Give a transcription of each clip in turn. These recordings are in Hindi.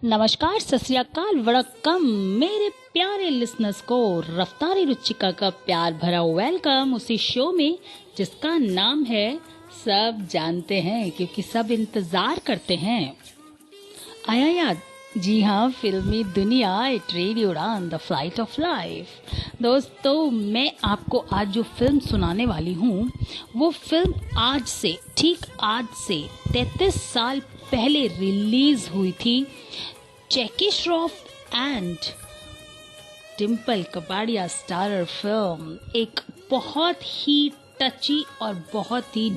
नमस्कार, सत श्री अकाल, वड़क्कम मेरे प्यारे लिसनर्स को रफ्तारी रुचिका का प्यार भरा वेलकम उसी शो में जिसका नाम है सब जानते हैं क्योंकि सब इंतजार करते हैं। आया याद? जी हाँ, फिल्मी दुनिया इट रेडी उड़ान द फ्लाइट ऑफ लाइफ। दोस्तों, मैं आपको आज जो फिल्म सुनाने वाली हूँ वो फिल्म ठीक आज से 33 साल पहले रिलीज हुई थी। Jackie Shroff and Dimple Kapadia starrer film, एक बहुत ही टची और बहुत ही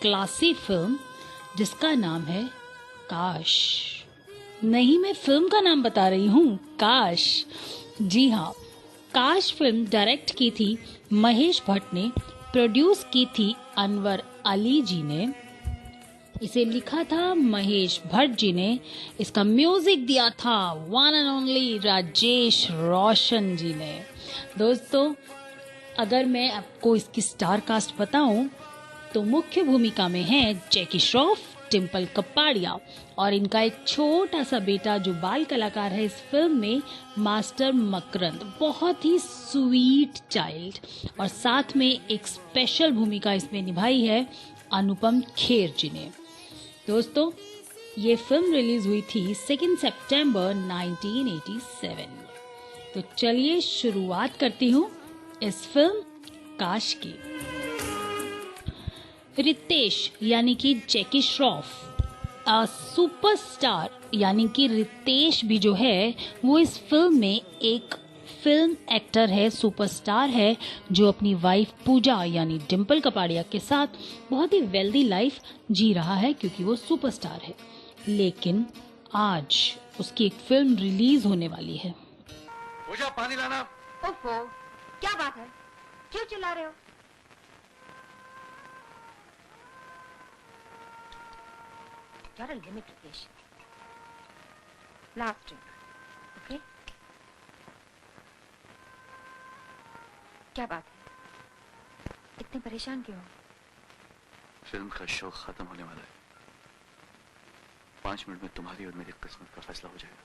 क्लासी फिल्म जिसका नाम है काश। नहीं, मैं फिल्म का नाम बता रही हूँ, काश। जी हाँ, काश फिल्म डायरेक्ट की थी महेश भट्ट ने, प्रोड्यूस की थी अनवर अली जी ने, इसे लिखा था महेश भट्ट जी ने, इसका म्यूजिक दिया था वन एंड ओनली राजेश रोशन जी ने। दोस्तों, अगर मैं आपको इसकी स्टार कास्ट बताऊं तो मुख्य भूमिका में है जैकी श्रॉफ, डिम्पल कपाड़िया और इनका एक छोटा सा बेटा जो बाल कलाकार है इस फिल्म में, मास्टर मकरंद, बहुत ही स्वीट चाइल्ड। और साथ में एक स्पेशल भूमिका इसमें निभाई है अनुपम खेर जी ने। दोस्तों, ये फिल्म रिलीज हुई थी 2 सितंबर 1987। तो चलिए शुरुआत करती हूँ इस फिल्म काश की। रितेश यानी कि जैकी श्रॉफ, सुपरस्टार यानी कि रितेश भी जो है वो इस फिल्म में एक फिल्म एक्टर है, सुपरस्टार है, जो अपनी वाइफ पूजा यानी डिम्पल कपाड़िया के साथ बहुत ही वेल्दी लाइफ जी रहा है क्योंकि वो सुपरस्टार है। लेकिन आज उसकी एक फिल्म रिलीज होने वाली है। पूजा, पानी लाना। ओफो, क्या बात है? क्यों चिल्ला रहे हो? You're a limit, Ritesh. Last drink, okay? क्या बात है? इतने परेशान क्यों हो? फिल्म का शो खत्म होने वाला है। 5 मिनट में तुम्हारी और मेरी किस्मत का फैसला हो जाएगा।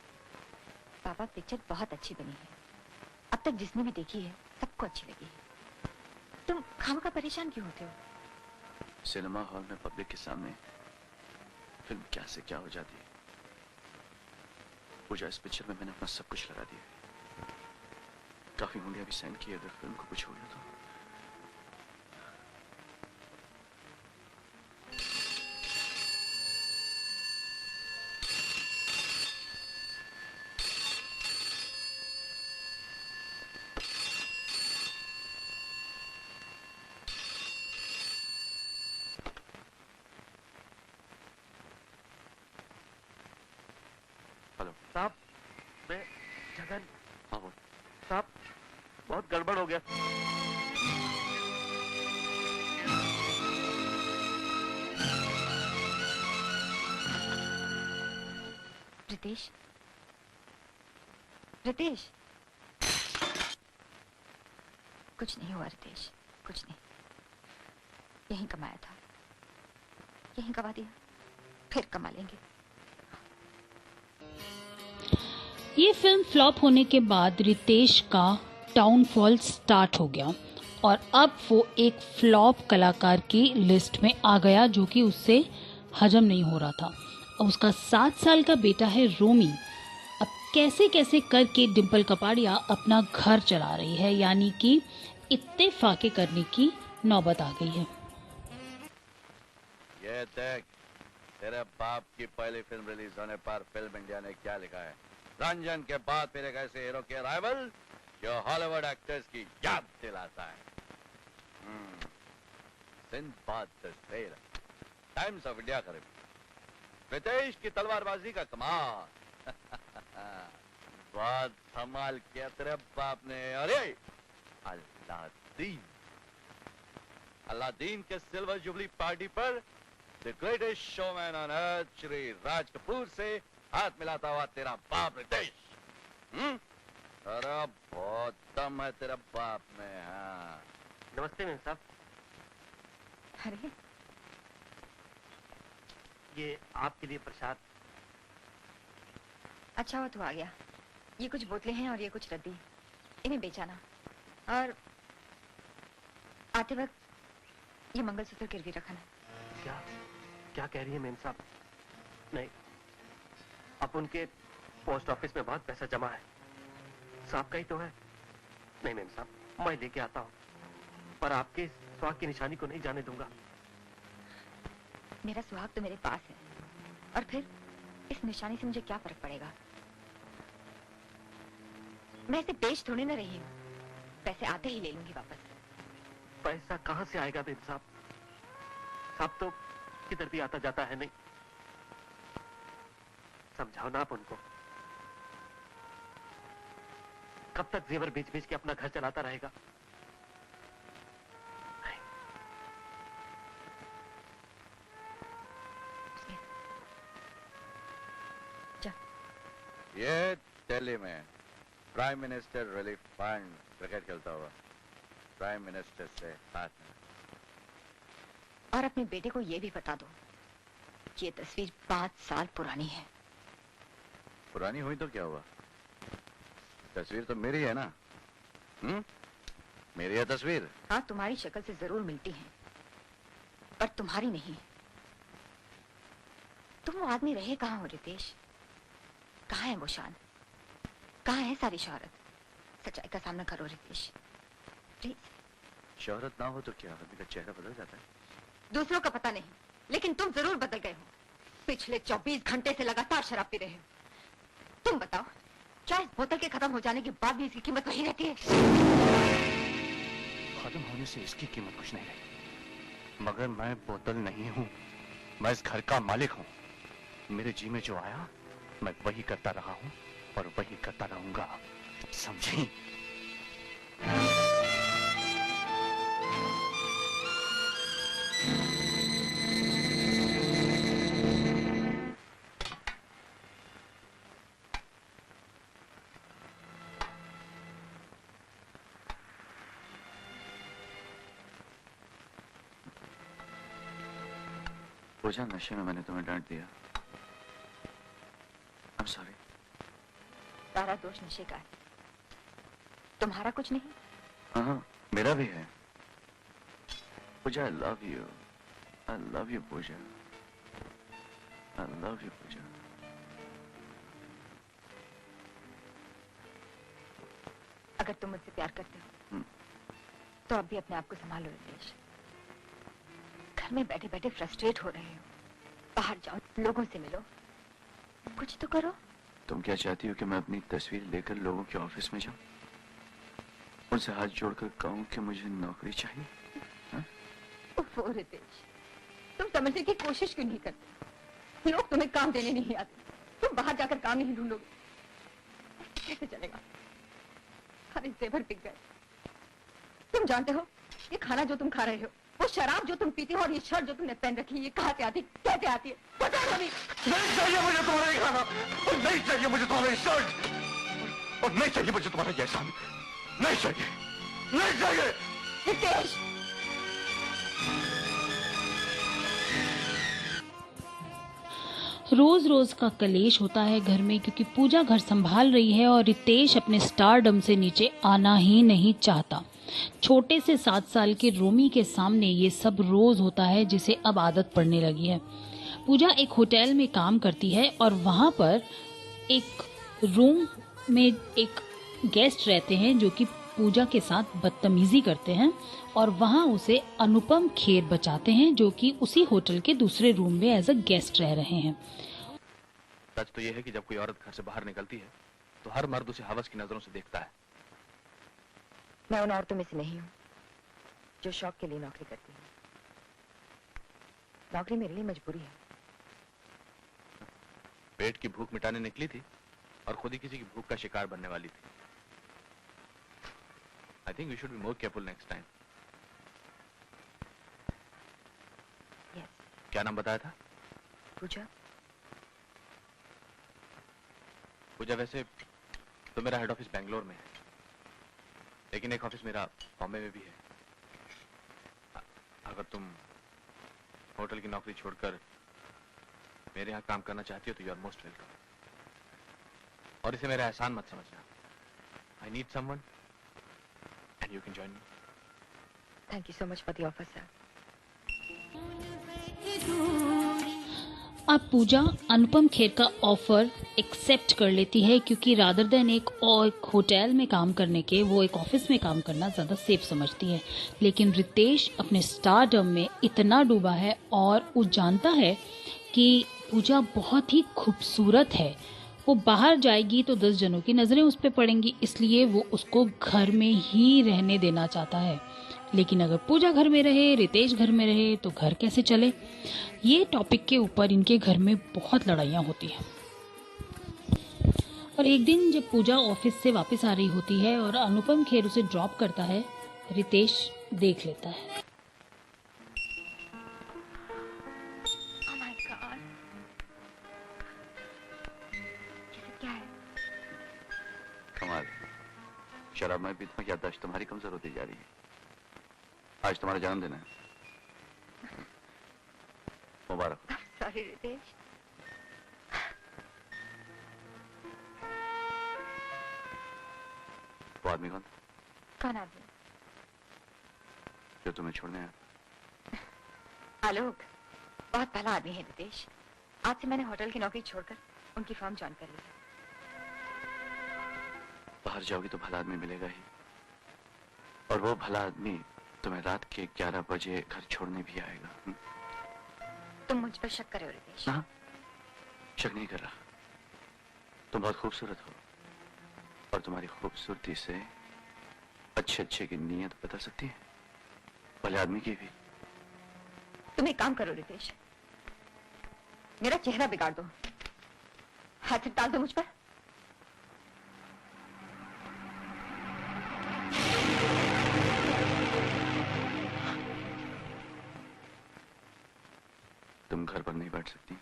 पापा, पिक्चर बहुत अच्छी बनी है। अब तक जिसने भी देखी है सबको अच्छी लगी है। तुम खामखा परेशान क्यों होते हो? सिनेमा हॉल में पब्लिक के सामने फिल्म क्या से क्या हो जाती है। पूजा, इस पिक्चर में मैंने अपना सब कुछ लगा दिया। काफी उंगलियां भी सहन की, अगर फिल्म को कुछ हो गया तो। साहब, मैं जगन। हाँ बोल। साहब, बहुत गड़बड़ हो गया। रितेश, रितेश, कुछ नहीं हुआ रितेश, कुछ नहीं। यहीं कमाया था, यहीं कमा दिया, फिर कमा लेंगे। ये फिल्म फ्लॉप होने के बाद रितेश का डाउनफॉल स्टार्ट हो गया और अब वो एक फ्लॉप कलाकार की लिस्ट में आ गया जो कि उससे हजम नहीं हो रहा था। अब उसका 7 साल का बेटा है रोमी। अब कैसे कैसे करके डिम्पल कपाड़िया अपना घर चला रही है, यानी कि इत्तेफाके करने की नौबत आ गई है। ये देख, तेरे बाप की पहली फिल्म रिलीज होने पर फिल्म इंडिया ने क्या लिखा है? रंजन के बाद फिर एक ऐसे हीरो के अराइवल जो हॉलीवुड एक्टर्स की याद दिलाता है। Sinbad the seller, times of India खरीद, रितेश की तलवारबाजी का कमाल। बहुत कमाल किया तेरे बाप ने। अरे अलादीन के सिल्वर जुबली पार्टी पर the greatest showman on earth Shri Raj Kapoor से हाथ मिलाता हुआ तेरा बाप रितेश। अरे बहुत दम है तेरा बाप में। हाँ, नमस्ते मेम साहब। अरे, ये आपके लिए प्रसाद। अच्छा हुआ तू आ गया। ये कुछ बोतलें हैं और ये कुछ रद्दी, इन्हें बेचाना। और आते वक्त ये मंगलसूत्र गिरवी रखना। क्या क्या कह रही है मेम साहब? नहीं, अब उनके पोस्ट ऑफिस में बहुत पैसा जमा है, साहब का ही तो है। नहीं मेम साहब, मैं लेके आता हूँ, पर आपके सुहाग की निशानी को नहीं जाने दूंगा। मेरा सुहाग तो मेरे पास है, और फिर इस निशानी से मुझे क्या फर्क पड़ेगा? मैं इसे बेच थोड़ी ना रही हूँ, पैसे आते ही ले लूंगी वापस। पैसा कहाँ से आएगा मेम साहब? साहब तो किधर भी आता जाता है नहीं। समझाओ ना आप उनको। कब तक जेवर बेच बेच के अपना घर चलाता रहेगा? ये दिल्ली में prime minister relief fund cricket खेलता हुआ प्राइम मिनिस्टर से बात है। और अपने बेटे को ये भी बता दो, ये तस्वीर 5 साल पुरानी है। पुरानी हुई तो क्या हुआ, तस्वीर तो मेरी है ना। मेरी है तस्वीर। हाँ, तुम्हारी शक्ल से जरूर मिलती है, पर तुम्हारी नहीं। तुम वो आदमी रहे कहाँ हो रितेश? कहाँ है वो शान? कहाँ है सारी शोहरत? सच्चाई का सामना करो रितेश, प्लीज। शोहरत ना हो तो क्या आदमी का चेहरा बदल जाता है? दूसरों का पता नहीं, लेकिन तुम जरूर बदल गए हो। पिछले 24 घंटे से लगातार शराब पी रहे हो। तुम बताओ, क्या इस बोतल के खत्म हो जाने के बाद भी इसकी कीमत वही रहती है? खत्म होने से इसकी कीमत कुछ नहीं रही, मगर मैं बोतल नहीं हूँ, मैं इस घर का मालिक हूँ। मेरे जी में जो आया मैं वही करता रहा हूँ और वही करता रहूंगा, समझी? पूजा, नशे में मैंने तुम्हें डांट दिया। I'm sorry। सारा दोष नशे का है, तुम्हारा कुछ नहीं। हाँ, मेरा भी है। पूजा, I love you। I love you, Puja. I love you, पूजा। अगर तुम मुझसे प्यार करते हो तो अब भी अपने आप को संभालो रितेश। घर में बैठे बैठे फ्रस्ट्रेट हो रहे हो, बाहर जाओ, लोगों से मिलो, कुछ तो करो। तुम क्या चाहती हो कि मैं अपनी तस्वीर लेकर लोगों के ऑफिस में जाऊं, उनसे हाथ जोड़कर कहूं कि मुझे नौकरी चाहिए? ओह रितेश, तुम समझने की कोशिश क्यों नहीं करते? लोग तुम्हें काम देने नहीं आते, तुम बाहर जाकर काम नहीं ढूंढोगे, कैसे चलेगा? सारे जेवर बिक गए। तुम जानते हो, ये खाना जो तुम खा रहे हो, वो शराब जो तुम पीते हो और ये शर्ट जो तुमने पहन रखी है, ये कहाँ से आती, कैसे आती है? बताओ अभी। नहीं चाहिए मुझे तुम्हारा ये खाना, और नहीं चाहिए मुझे तुम्हारा ये शर्ट, और नहीं चाहिए मुझे तुम्हारा ये एहसान। नहीं चाहिए, नहीं चाहिए। रितेश, रोज रोज का कलेश होता है घर में, क्योंकि पूजा घर संभाल रही है और रितेश अपने स्टारडम से नीचे आना ही नहीं चाहता। छोटे से 7 साल के रोमी के सामने ये सब रोज होता है, जिसे अब आदत पड़ने लगी है। पूजा एक होटल में काम करती है और वहां पर एक रूम में एक गेस्ट रहते हैं जो कि पूजा के साथ बदतमीजी करते हैं, और वहां उसे अनुपम खेर बचाते हैं, जो कि उसी होटल के दूसरे रूम में एज अ गेस्ट रह रहे हैं। सच तो यह है कि जब कोई औरत घर से बाहर निकलती है तो हर मर्द उसे हवस की नजरों से देखता है। मैं उन औरतों में से नहीं हूँ जो शौक के लिए नौकरी करती है। नौकरी मेरे लिए मजबूरी है। पेट की भूख मिटाने निकली थी और खुद ही किसी की भूख का शिकार बनने वाली थी। I think we should be more careful next time। Yes, क्या नाम बताया था? पूजा। पूजा, वैसे तो मेरा हेड ऑफिस बेंगलोर में है, लेकिन एक ऑफिस मेरा बॉम्बे में भी है। अगर तुम होटल की नौकरी छोड़कर मेरे यहाँ काम करना चाहती हो तो यू आर मोस्ट वेलकम। और इसे मेरा एहसान मत समझना। I need someone and you can join me. Thank you so much for the offer sir. अब पूजा अनुपम खेर का ऑफर एक्सेप्ट कर लेती है, क्योंकि रादर देन एक होटल में काम करने के वो एक ऑफिस में काम करना ज़्यादा सेफ समझती है। लेकिन रितेश अपने स्टारडम में इतना डूबा है और वो जानता है कि पूजा बहुत ही खूबसूरत है। वो बाहर जाएगी तो 10 जनों की नज़रें उस पर पड़ेंगी, इसलिए वो उसको घर में ही रहने देना चाहता है। लेकिन अगर पूजा घर में रहे, रितेश घर में रहे तो घर कैसे चले? ये टॉपिक के ऊपर इनके घर में बहुत लड़ाइयाँ होती हैं। और एक दिन जब पूजा ऑफिस से वापस आ रही होती है और अनुपम खेर उसे ड्रॉप करता है, रितेश देख लेता है। Oh my God. ये क्या है? कमाल है। शराब में पीता हूँ, याददाश्त तुम्हारी कमजोर होती जा रही है। आज तुम्हारा जन्मदिन है, मुबारक। सॉरी रितेश। वो आदमी कौन था कौन आदमी? जो तुम्हें छोड़ने आया? आलोक बहुत भला आदमी है रितेश। आज से मैंने होटल की नौकरी छोड़कर उनकी फर्म ज्वाइन कर ली है। बाहर जाओगी तो भला आदमी मिलेगा ही, और वो भला आदमी तुम्हें रात के 11 बजे घर छोड़ने भी आएगा। तुम मुझ पर शक कर रहे हो रितेश? हाँ, शक नहीं कर रहा। तुम बहुत खूबसूरत हो और तुम्हारी खूबसूरती से अच्छे अच्छे की नीयत बता सकती है, भले आदमी की भी। तुम एक काम करो रितेश, मेरा चेहरा बिगाड़ दो, हाथ डाल दो मुझ पर। तुम घर पर नहीं बैठ सकती।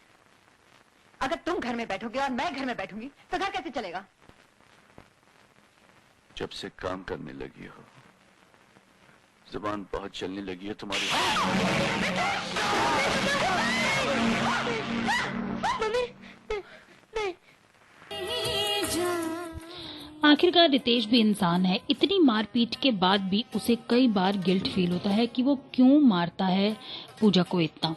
अगर तुम घर में बैठोगे और मैं घर में बैठूंगी तो घर कैसे चलेगा? जब से काम करने लगी हो, जुबान बहुत चलने लगी है तुम्हारी। आखिरकार रितेश भी इंसान है। इतनी मारपीट के बाद भी उसे कई बार गिल्ट फील होता है कि वो क्यों मारता है पूजा को इतना।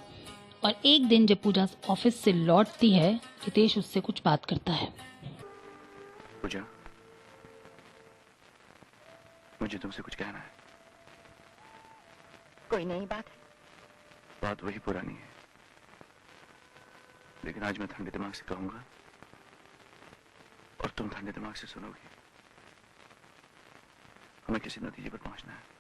और एक दिन जब पूजा ऑफिस से लौटती है, रितेश उससे कुछ बात करता है। पूजा, मुझे तुमसे कुछ कहना है। कोई नई बात है? बात वही पुरानी है, लेकिन आज मैं ठंडे दिमाग से कहूंगा और तुम ठंडे दिमाग से सुनोगी। हमें किसी नतीजे पर पहुंचना है।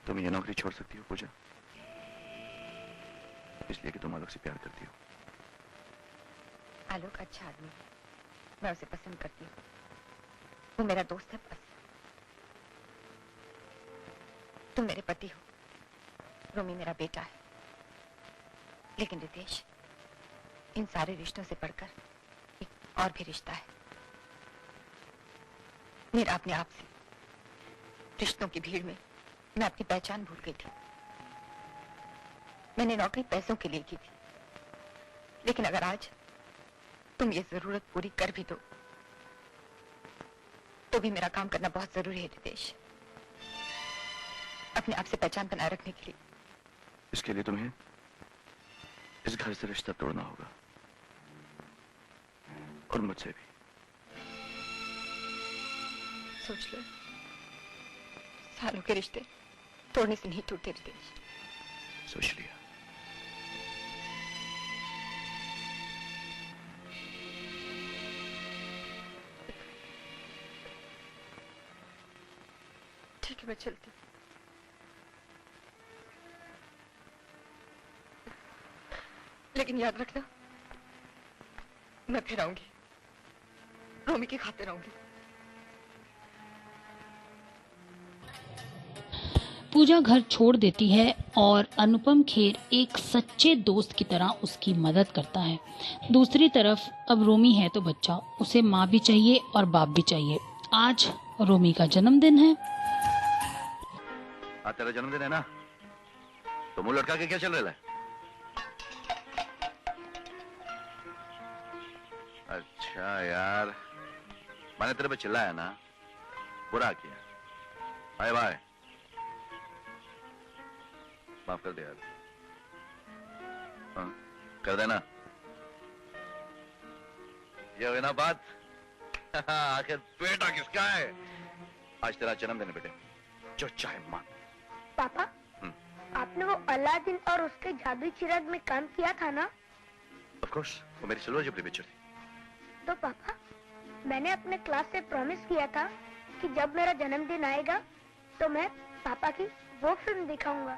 तुम ये नौकरी छोड़ सकती हो पूजा, इसलिए कि तुम आलोक से प्यार करती हो। आलोक अच्छा आदमी है, मैं उसे पसंद करती हूँ। वो मेरा दोस्त है बस। तुम मेरे पति हो, रोमी मेरा बेटा है। लेकिन रितेश, इन सारे रिश्तों से बढ़कर एक और भी रिश्ता है मेरा अपने आप से। रिश्तों की भीड़ में मैं अपनी पहचान भूल गई थी। मैंने नौकरी पैसों के लिए की थी, लेकिन अगर आज तुम ये जरूरत पूरी कर भी दो तो भी मेरा काम करना बहुत जरूरी है रितेश, अपने आप से पहचान बनाए रखने के लिए। इसके लिए तुम्हें इस घर से रिश्ता तोड़ना होगा, और मुझसे भी। सोच लो, सालों के रिश्ते तोड़ने से नहीं टूटते रितेश। सोच लिया। ठीक है, मैं चलती हूँ। लेकिन याद रखना, मैं फिर आऊंगी, रोमी की खातिर आऊंगी। पूजा घर छोड़ देती है और अनुपम खेर एक सच्चे दोस्त की तरह उसकी मदद करता है। दूसरी तरफ अब रोमी है तो बच्चा, उसे माँ भी चाहिए और बाप भी चाहिए। आज रोमी का जन्मदिन है। आज तेरा जन्मदिन है ना, तो मुंह लटका के क्या चल रहा है? अच्छा यार, मैंने तेरे पे चिल्लाया ना, बुरा किया। बाय बाय, माफ कर दे यार। हाँ, कर देना। ये हुई ना बात। आखिर बेटा किसका है? आज तेरा जन्मदिन है बेटे, जो चाहे मांग। पापा, आपने वो अलादीन और उसके जादुई चिराग में काम किया था ना? ऑफ कोर्स, वो मेरी सिल्वर जुबली पिक्चर थी। तो पापा, मैंने अपने क्लास से प्रॉमिस किया था कि जब मेरा जन्मदिन आएगा तो मैं पापा की वो फिल्म दिखाऊंगा।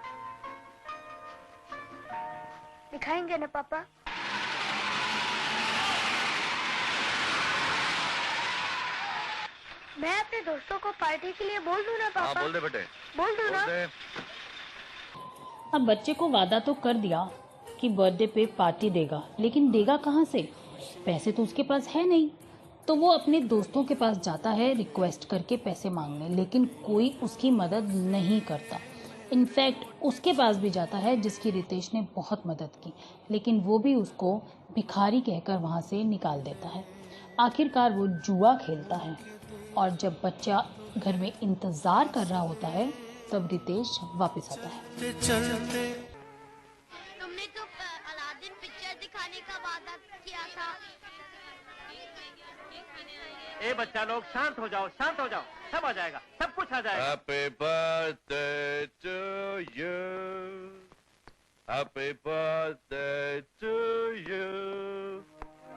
दिखाएंगे ना पापा? मैं अपने दोस्तों को पार्टी के लिए बोल दूं ना हाँ पापा? बोल दे बेटे, बोल दूं बोल ना? दे। अब बच्चे को वादा तो कर दिया कि बर्थडे पे पार्टी देगा, लेकिन देगा कहाँ से? पैसे तो उसके पास है नहीं। तो वो अपने दोस्तों के पास जाता है रिक्वेस्ट करके पैसे मांगने, लेकिन कोई उसकी मदद नहीं करता। इनफैक्ट उसके पास भी जाता है जिसकी रितेश ने बहुत मदद की, लेकिन वो भी उसको भिखारी कहकर वहाँ से निकाल देता है। आखिरकार वो जुआ खेलता है और जब बच्चा घर में इंतज़ार कर रहा होता है तब रितेश वापस आता है। तुमने तो अलादीन पिक्चर दिखाने का वादा किया था। ए बच्चा लोग शांत हो जाओ, शांत हो जाओ, सब आ जाएगा, सब कुछ आ जाएगा। Happy birthday to you. Happy birthday to you.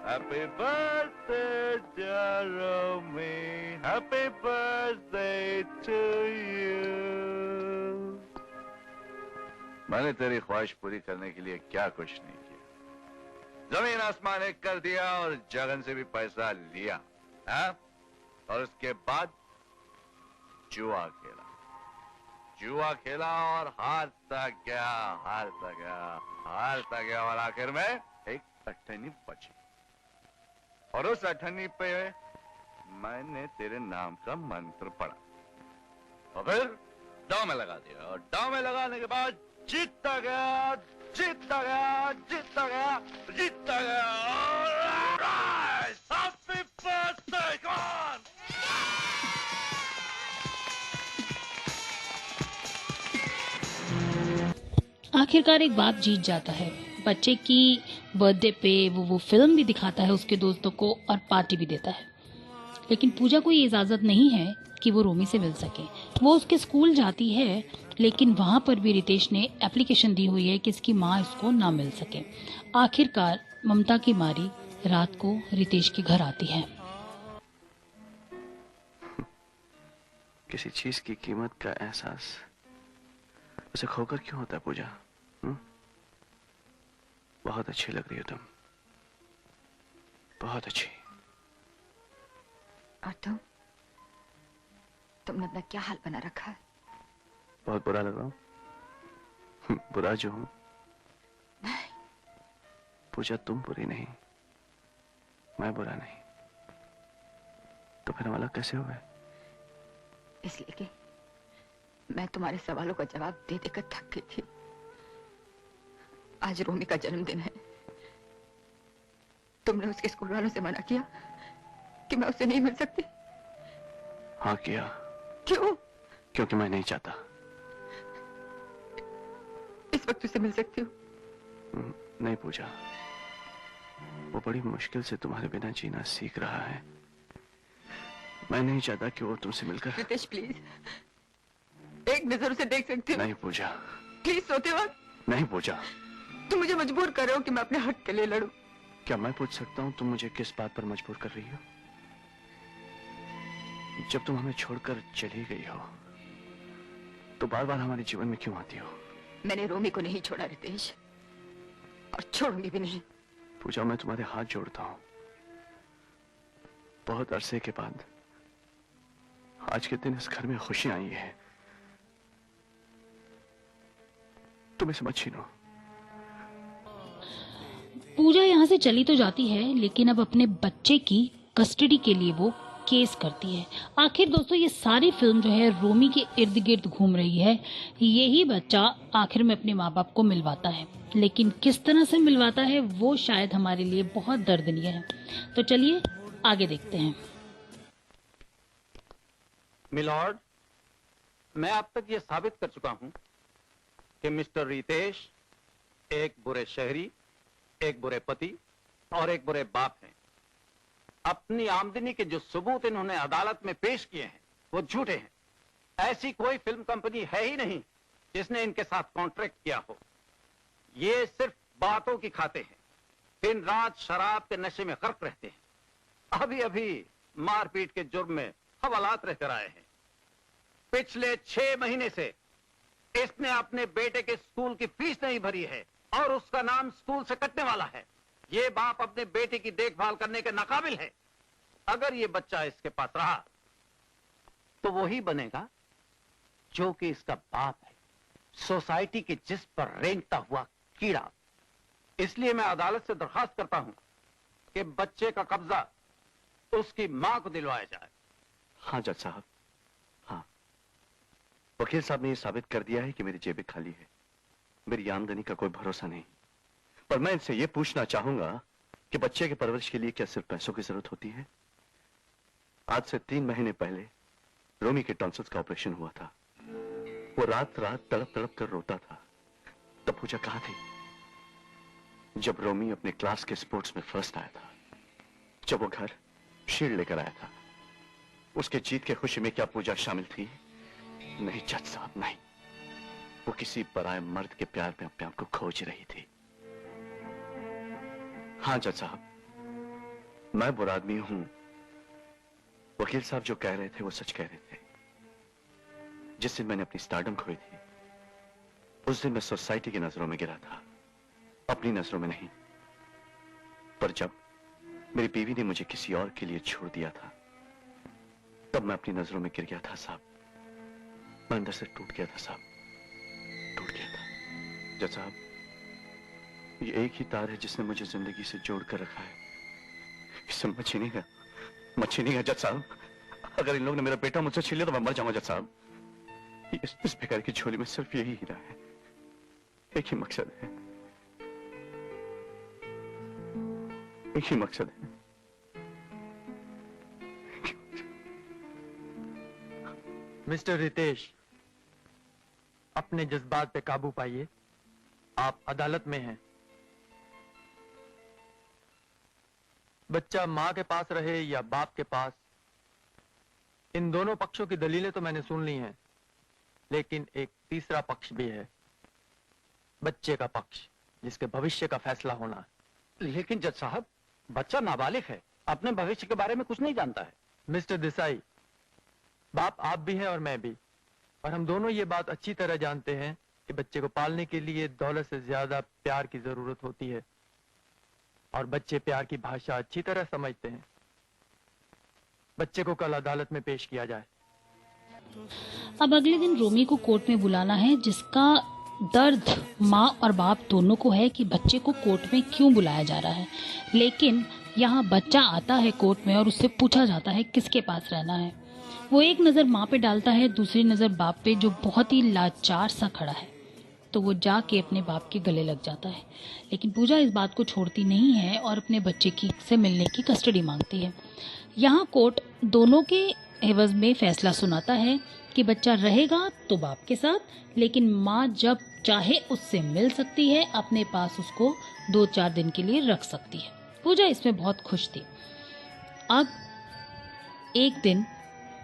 Happy birthday, dear Romy. Happy birthday to you. मैंने तेरी ख्वाहिश पूरी करने के लिए क्या कुछ नहीं किया। जमीन आसमान एक कर दिया और जगन से भी पैसा लिया, हाँ? और उसके बाद जुआ खेला और हारता गया और आखिर में एक अठन्नी बची और उस अठन्नी पे मैंने तेरे नाम का मंत्र पढ़ा और फिर दांव में लगा दिया और दांव में लगाने के बाद जीतता गया। Happy birthday, come on! आखिरकार एक बाप जीत जाता है। बच्चे की बर्थडे पे वो फिल्म भी दिखाता है उसके दोस्तों को और पार्टी भी देता है, लेकिन पूजा को ये इजाज़त नहीं है कि वो रोमी से मिल सके। वो उसके स्कूल जाती है, लेकिन वहाँ पर भी रितेश ने एप्लीकेशन दी हुई है कि इसकी माँ इसको ना मिल सके। आखिरकार ममता की मारी रात को रितेश के घर आती है। किसी चीज की कीमत का एहसास उसे खोकर क्यों होता है पूजा? बहुत अच्छी लग रही हो तुम, बहुत अच्छी। और तुमने अपना क्या हाल बना रखा है? बहुत बुरा लग रहा हूँ? बुरा जो हूँ? नहीं पूजा, तुम बुरी नहीं, मैं बुरा नहीं, तो फिर हम अलग कैसे हुए? इसलिए कि मैं तुम्हारे सवालों का जवाब दे देकर थक गई थी। आज रोमी का जन्मदिन है। तुमने उसके स्कूल वालों से मना किया कि मैं उससे नहीं मिल सकती। हाँ किया। क्यों? क्योंकि मैं नहीं चाहता। इस वक्त उससे मिल सकती हो? नहीं पूजा, वो बड़ी मुश्किल से तुम्हारे बिना जीना सीख रहा है। मैं नहीं चाहता कि वो तुमसे मिलकर। रितेश प्लीज, एक नजर उसे देख सकती हो? नहीं पूजा। प्लीज सोते वक्त। नहीं पूजा। तुम मुझे मजबूर कर रहे हो कि मैं अपने हक के लिए लड़ूं। क्या मैं पूछ सकता हूँ तुम मुझे किस बात पर मजबूर कर रही हो? जब तुम हमें छोड़कर चली गई हो तो बार बार हमारे जीवन में क्यों आती हो? मैंने रोमी को नहीं छोड़ा रितेश, और छोड़ूंगी भी नहीं। पूजा, मैं तुम्हारे हाथ जोड़ता हूँ। बहुत अरसे के बाद आज के दिन इस घर में खुशी आई है। तुम इसे मत छीनो। पूजा यहाँ से चली तो जाती है, लेकिन अब अपने बच्चे की कस्टडी के लिए वो केस करती है। आखिर दोस्तों ये सारी फिल्म जो है रोमी के इर्द गिर्द घूम रही है। यही बच्चा आखिर में अपने माँ बाप को मिलवाता है, लेकिन किस तरह से मिलवाता है वो शायद हमारे लिए बहुत दर्दनीय है। तो चलिए आगे देखते हैं। मिलॉर्ड, मैं अब तक ये साबित कर चुका हूं कि मिस्टर रितेश एक बुरे शहरी, एक बुरे पति और एक बुरे बाप हैं। अपनी आमदनी के जो सबूत इन्होंने अदालत में पेश किए हैं वो झूठे हैं। ऐसी कोई फिल्म कंपनी है ही नहीं जिसने इनके साथ कॉन्ट्रैक्ट किया हो। ये सिर्फ बातों की खाते हैं, दिन रात शराब के नशे में गर्क रहते हैं। अभी अभी मारपीट के जुर्म में हवालात रहकर आए हैं। पिछले 6 महीने से इसने अपने बेटे के स्कूल की फीस नहीं भरी है और उसका नाम स्कूल से कटने वाला है। ये बाप अपने बेटे की देखभाल करने के नाकाबिल है। अगर ये बच्चा इसके पास रहा तो वो ही बनेगा जो कि इसका बाप है, सोसाइटी के जिस पर रेंगता हुआ कीड़ा। इसलिए मैं अदालत से दरखास्त करता हूं कि बच्चे का कब्जा उसकी मां को दिलवाया जाए। हाँ जज साहब, हाँ। वकील साहब ने यह साबित कर दिया है कि मेरी जेबें खाली है, मेरी आमदनी का कोई भरोसा नहीं। पर मैं इनसे यह पूछना चाहूंगा कि बच्चे के परवरिश के लिए क्या सिर्फ पैसों की जरूरत होती है? आज से 3 महीने पहले रोमी के टॉन्सिल्स का ऑपरेशन हुआ था। वो रात रात तड़प तड़प कर रोता था। तब पूजा कहां थी? जब रोमी अपने क्लास के स्पोर्ट्स में फर्स्ट आया था, जब वो घर शील्ड लेकर आया था, उसके जीत के खुशी में क्या पूजा शामिल थी? नहीं जज साहब, नहीं। वो किसी पराये मर्द के प्यार में अपने आप को खोज रही थी। हाँ जज साहब, मैं बुरा आदमी हूं। वकील साहब जो कह रहे थे वो सच कह रहे थे। जिस दिन मैंने अपनी स्टारडम खोई थी, उस दिन मैं सोसाइटी की नजरों में गिरा था, अपनी नजरों में नहीं। पर जब मेरी बीवी ने मुझे किसी और के लिए छोड़ दिया था, तब मैं अपनी नजरों में गिर गया था साहब। मैं अंदर से टूट गया था साहब, टूट गया था। जज साहब, ये एक ही तार है जिसने मुझे जिंदगी से जोड़ कर रखा है। इससे मत छीनिएगा, मत छीनिएगा जज साहब। अगर इन लोगों ने मेरा बेटा मुझसे छीन लिया तो मैं मर जाऊंगा जज साहब। इस बेकार की झोली में सिर्फ यही हीरा है, एक ही मकसद है, एक ही मकसद है। मिस्टर रितेश, अपने जज्बात पे काबू पाइए। आप अदालत में हैं। बच्चा मां के पास रहे या बाप के पास, इन दोनों पक्षों की दलीलें तो मैंने सुन ली हैं, लेकिन एक तीसरा पक्ष भी है, बच्चे का पक्ष, जिसके भविष्य का फैसला होना है। लेकिन जज साहब, बच्चा नाबालिग है, अपने भविष्य के बारे में कुछ नहीं जानता है। मिस्टर देसाई, बाप आप भी हैं और मैं भी, और हम दोनों ये बात अच्छी तरह जानते हैं कि बच्चे को पालने के लिए दौलत से ज्यादा प्यार की जरूरत होती है, और बच्चे प्यार की भाषा अच्छी तरह समझते हैं। बच्चे को कल अदालत में पेश किया जाए। अब अगले दिन रोमी को कोर्ट में बुलाना है, जिसका दर्द माँ और बाप दोनों को है कि बच्चे को कोर्ट में क्यों बुलाया जा रहा है। लेकिन यहाँ बच्चा आता है कोर्ट में और उससे पूछा जाता है किसके पास रहना है। वो एक नज़र माँ पे डालता है, दूसरी नज़र बाप पे, जो बहुत ही लाचार सा खड़ा है। तो वो जाके अपने बाप के गले लग जाता है। लेकिन पूजा इस बात को छोड़ती नहीं है और अपने बच्चे की से मिलने की कस्टडी मांगती है। यहाँ कोर्ट दोनों के एवज में फैसला सुनाता है कि बच्चा रहेगा तो बाप के साथ, लेकिन माँ जब चाहे उससे मिल सकती है, अपने पास उसको 2-4 दिन के लिए रख सकती है। पूजा इसमें बहुत खुश थी। अब एक दिन,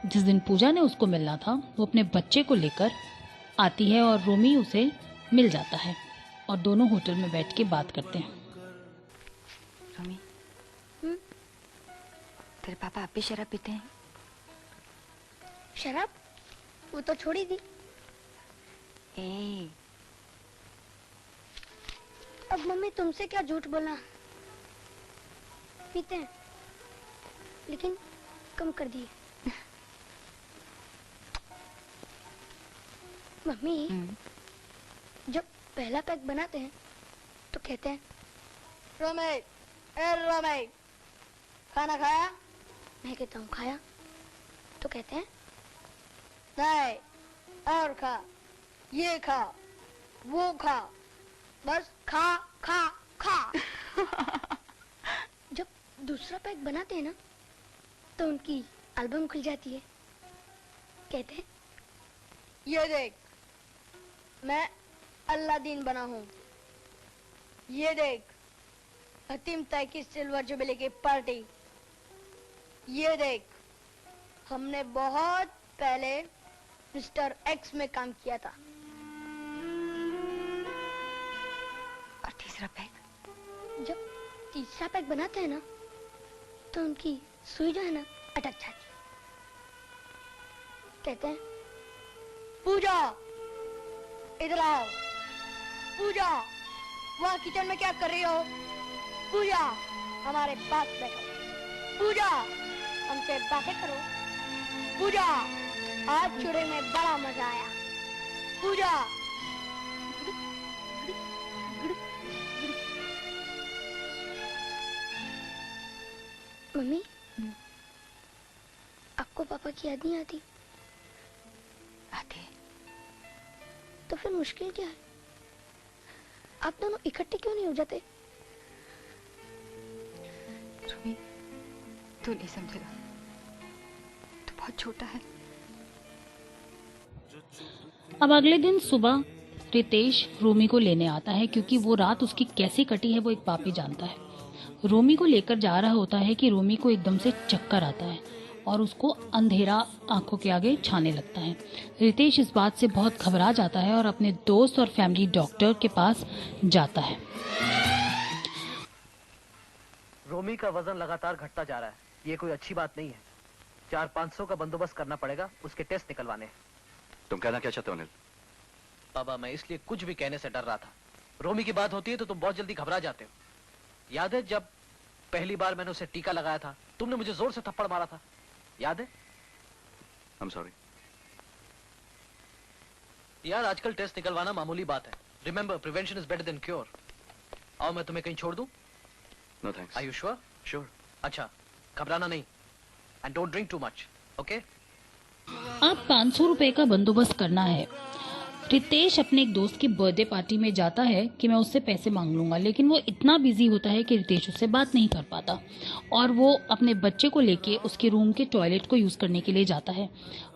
जिस दिन पूजा ने उसको मिलना था, वो अपने बच्चे को लेकर आती है और रोमी उसे मिल जाता है और दोनों होटल में बैठ के बात करते हैं। रोमी, तेरे पापा अब भी शराब पीते हैं? शराब? वो तो छोड़ी दी। ए, अब मम्मी तुमसे क्या झूठ बोला। पीते हैं, लेकिन कम कर दिए। मम्मी, जब पहला पैक बनाते हैं तो कहते हैं, रोमे, ए रोमे, खाना खाया? मैं कहता हूँ खाया। तो कहते हैं नहीं, और खा, ये खा, वो खा, बस खा खा खा। जब दूसरा पैक बनाते हैं ना तो उनकी एल्बम खुल जाती है। कहते हैं ये देख मैं अल्लादीन बना हूँ, ये देख हतीम ताई की सिल्वर जुबली की पार्टी, ये देख हमने बहुत पहले मिस्टर एक्स में काम किया था। और तीसरा पैक? जब तीसरा पैक बनाते हैं ना तो उनकी सुई जो है ना अटक जाती है। कहते हैं पूजा इधर आओ, पूजा वहाँ किचन में क्या कर रही हो, पूजा हमारे पास बैठो, पूजा हमसे बातें करो, पूजा आज चूड़े में बड़ा मजा आया, पूजा। मम्मी आपको पापा की याद नहीं आती? आते हैं। तो फिर मुश्किल क्या है? आप दोनों इकट्ठे क्यों नहीं हो जाते? रूमी, तू नहीं समझेगा, तू बहुत छोटा है। अब अगले दिन सुबह रितेश रोमी को लेने आता है, क्योंकि वो रात उसकी कैसे कटी है वो एक बाप ही जानता है। रोमी को लेकर जा रहा होता है कि रोमी को एकदम से चक्कर आता है और उसको अंधेरा आंखों के आगे छाने लगता है। रितेश इस बात से बहुत घबरा जाता है और अपने दोस्त और फैमिली डॉक्टर के पास जाता है। रोमी का वजन लगातार घटता जा रहा है, ये कोई अच्छी बात नहीं है। 400-500 का बंदोबस्त करना पड़ेगा, उसके टेस्ट निकलवाने हैं। तुम कहना क्या चाहते हो अनिल? बाबा मैं इसलिए कुछ भी कहने से डर रहा था। रोमी की बात होती है तो तुम बहुत जल्दी घबरा जाते हो। याद है जब पहली बार मैंने उसे टीका लगाया था, तुमने मुझे जोर से थप्पड़ मारा था, याद है? I'm sorry. यार आजकल टेस्ट निकलवाना मामूली बात है। Remember prevention is better than cure. आओ मैं तुम्हें कहीं छोड़ दूं? No thanks. Are you sure? Sure. अच्छा, घबराना नहीं and don't drink too much, okay? अब 500 रुपए का बंदोबस्त करना है। रितेश अपने एक दोस्त की बर्थडे पार्टी में जाता है कि मैं उससे पैसे मांग लूंगा, लेकिन वो इतना बिजी होता है कि रितेश उससे बात नहीं कर पाता और वो अपने बच्चे को लेके उसके रूम के टॉयलेट को यूज करने के लिए जाता है।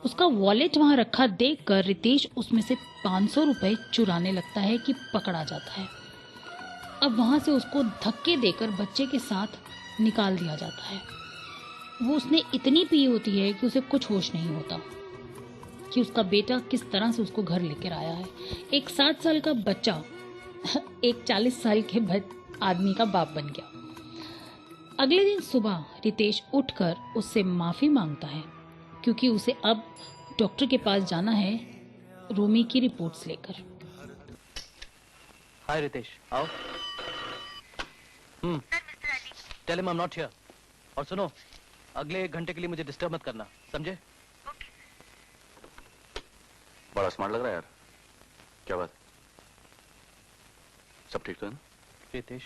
उसका वॉलेट वहां रखा देखकर रितेश उसमें से 500 रुपए चुराने लगता है कि पकड़ा जाता है। अब वहां से उसको धक्के देकर बच्चे के साथ निकाल दिया जाता है। वो उसने इतनी पी होती है कि उसे कुछ होश नहीं होता कि उसका बेटा किस तरह से उसको घर लेकर आया है। एक 7 साल का बच्चा एक 40 साल के आदमी का बाप बन गया। अगले दिन सुबह रितेश उठकर उससे माफी मांगता है, क्योंकि उसे अब डॉक्टर के पास जाना है रोमी की रिपोर्ट्स लेकर। हाय रितेश, आओ। Tell him I am not here. और सुनो, अगले 1 घंटे के लिए मुझे डिस्टर्ब मत करना, समझे? बड़ा स्मार्ट लग रहा है यार। क्या बात? सब ठीक तो है ना? रितेश,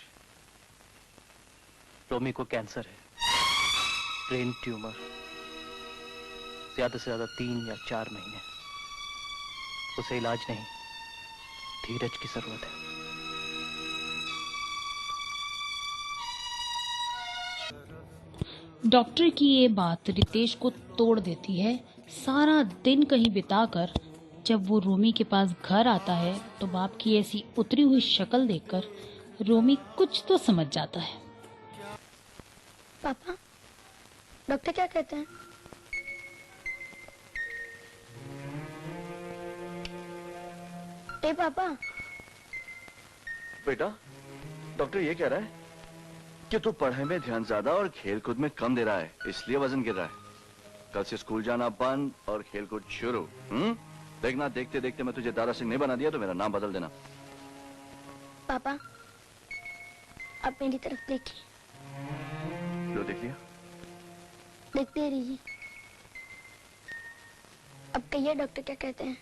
रोमी को कैंसर है, ब्रेन ट्यूमर, ज्यादा से ज्यादा 3 या 4 महीने। उसे इलाज नहीं, धीरज की जरूरत है। डॉक्टर की ये बात रितेश को तोड़ देती है। सारा दिन कहीं बिताकर जब वो रोमी के पास घर आता है तो बाप की ऐसी उतरी हुई शक्ल देखकर रोमी कुछ तो समझ जाता है। पापा, डॉक्टर क्या कहते हैं? पापा, बेटा, डॉक्टर ये कह रहा है कि तू पढ़ाई में ध्यान ज्यादा और खेल कूद में कम दे रहा है, इसलिए वजन गिर रहा है। कल से स्कूल जाना बंद और खेल कूद शुरू। देखना, देखते देखते मैं तुझे दारा सिंह नहीं बना दिया तो मेरा नाम बदल देना। पापा, आप मेरी तरफ देखिए। लो देख लिया? देखते रहिए। अब कहिए डॉक्टर क्या कहते हैं?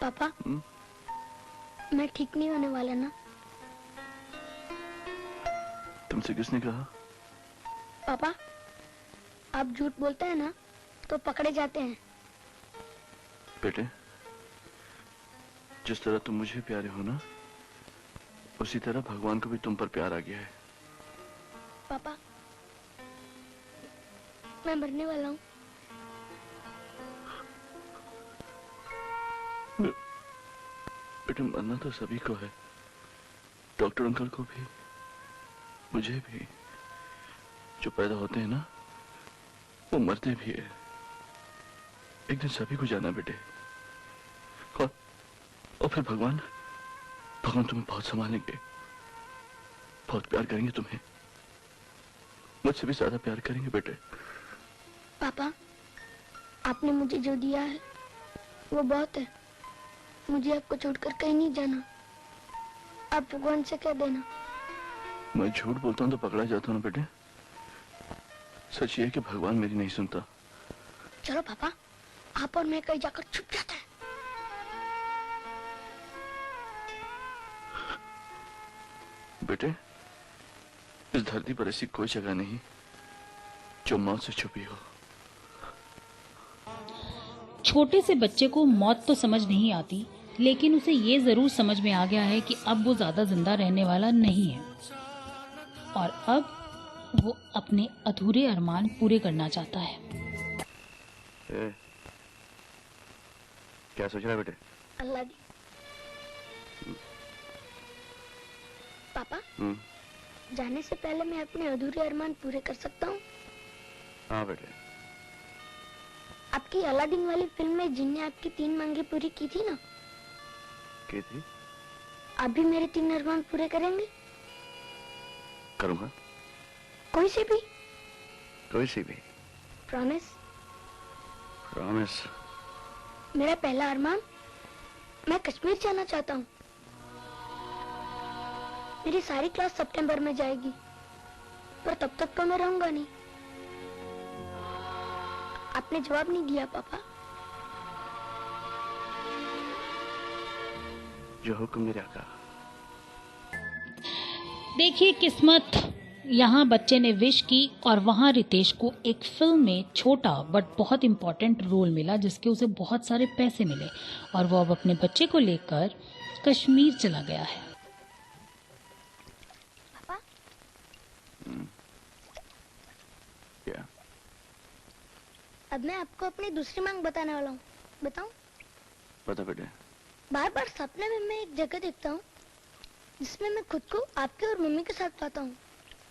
पापा, मैं ठीक नहीं होने वाला ना? तुमसे किसने कहा? पापा, आप झूठ बोलते हैं ना तो पकड़े जाते हैं। बेटे, जिस तरह तुम मुझे प्यारे हो ना, उसी तरह भगवान को भी तुम पर प्यार आ गया है। पापा, मैं मरने वाला हूँ। बेटे, मरना तो सभी को है, डॉक्टर अंकल को भी, मुझे भी। जो पैदा होते हैं ना, वो मरते भी है। एक दिन सभी को जाना बेटे। और फिर भगवान तुम्हें बहुत संभालेंगे, बहुत प्यार करेंगे तुम्हें, मुझसे भी ज्यादा प्यार करेंगे बेटे। पापा, आपने मुझे जो दिया है वो बहुत है। मुझे आपको छोड़कर कहीं नहीं जाना। आप भगवान से कह देना। मैं झूठ बोलता हूँ तो पकड़ा जाता हूँ ना बेटे। सच ये है कि भगवान मेरी नहीं सुनता। चलो पापा, आप और मैं कहीं जाकर छुप जाते हैं। बेटे, इस धरती पर ऐसी कोई जगह नहीं जो मौत से छुपी हो। छोटे से बच्चे को मौत तो समझ नहीं आती, लेकिन उसे ये जरूर समझ में आ गया है कि अब वो ज्यादा जिंदा रहने वाला नहीं है और अब वो अपने अधूरे अरमान पूरे करना चाहता है। क्या सोच रहा है बेटे? अल्लाह दी। पापा, जाने से पहले मैं अपने अधूरे अरमान पूरे कर सकता हूँ? हाँ बेटे। आपकी अलादीन वाली फिल्म में जिनने आपकी 3 मांगे पूरी की थी ना, की थी? आप भी मेरे 3 अरमान पूरे करेंगे? करूँगा। कोई से भी? कोई सी भी। प्रॉमिस? प्रॉमिस। मेरा पहला अरमान, मैं कश्मीर जाना चाहता हूँ। मेरी सारी क्लास सितंबर में जाएगी, पर तब तक तो मैं रहूंगा नहीं। आपने जवाब नहीं दिया पापा। जो हुक्म मेरे आका। देखिए किस्मत, यहाँ बच्चे ने विश की और वहाँ रितेश को एक फिल्म में छोटा बट बहुत इम्पोर्टेंट रोल मिला, जिसके उसे बहुत सारे पैसे मिले और वो अब अपने बच्चे को लेकर कश्मीर चला गया है। पापा, क्या? अब मैं आपको अपनी दूसरी मांग बताने वाला हूँ। बताऊं? बता बेटे। बार बार सपने में मैं एक जगह देखता हूँ जिसमें मैं खुद को आपके और मम्मी के साथ पाता हूँ।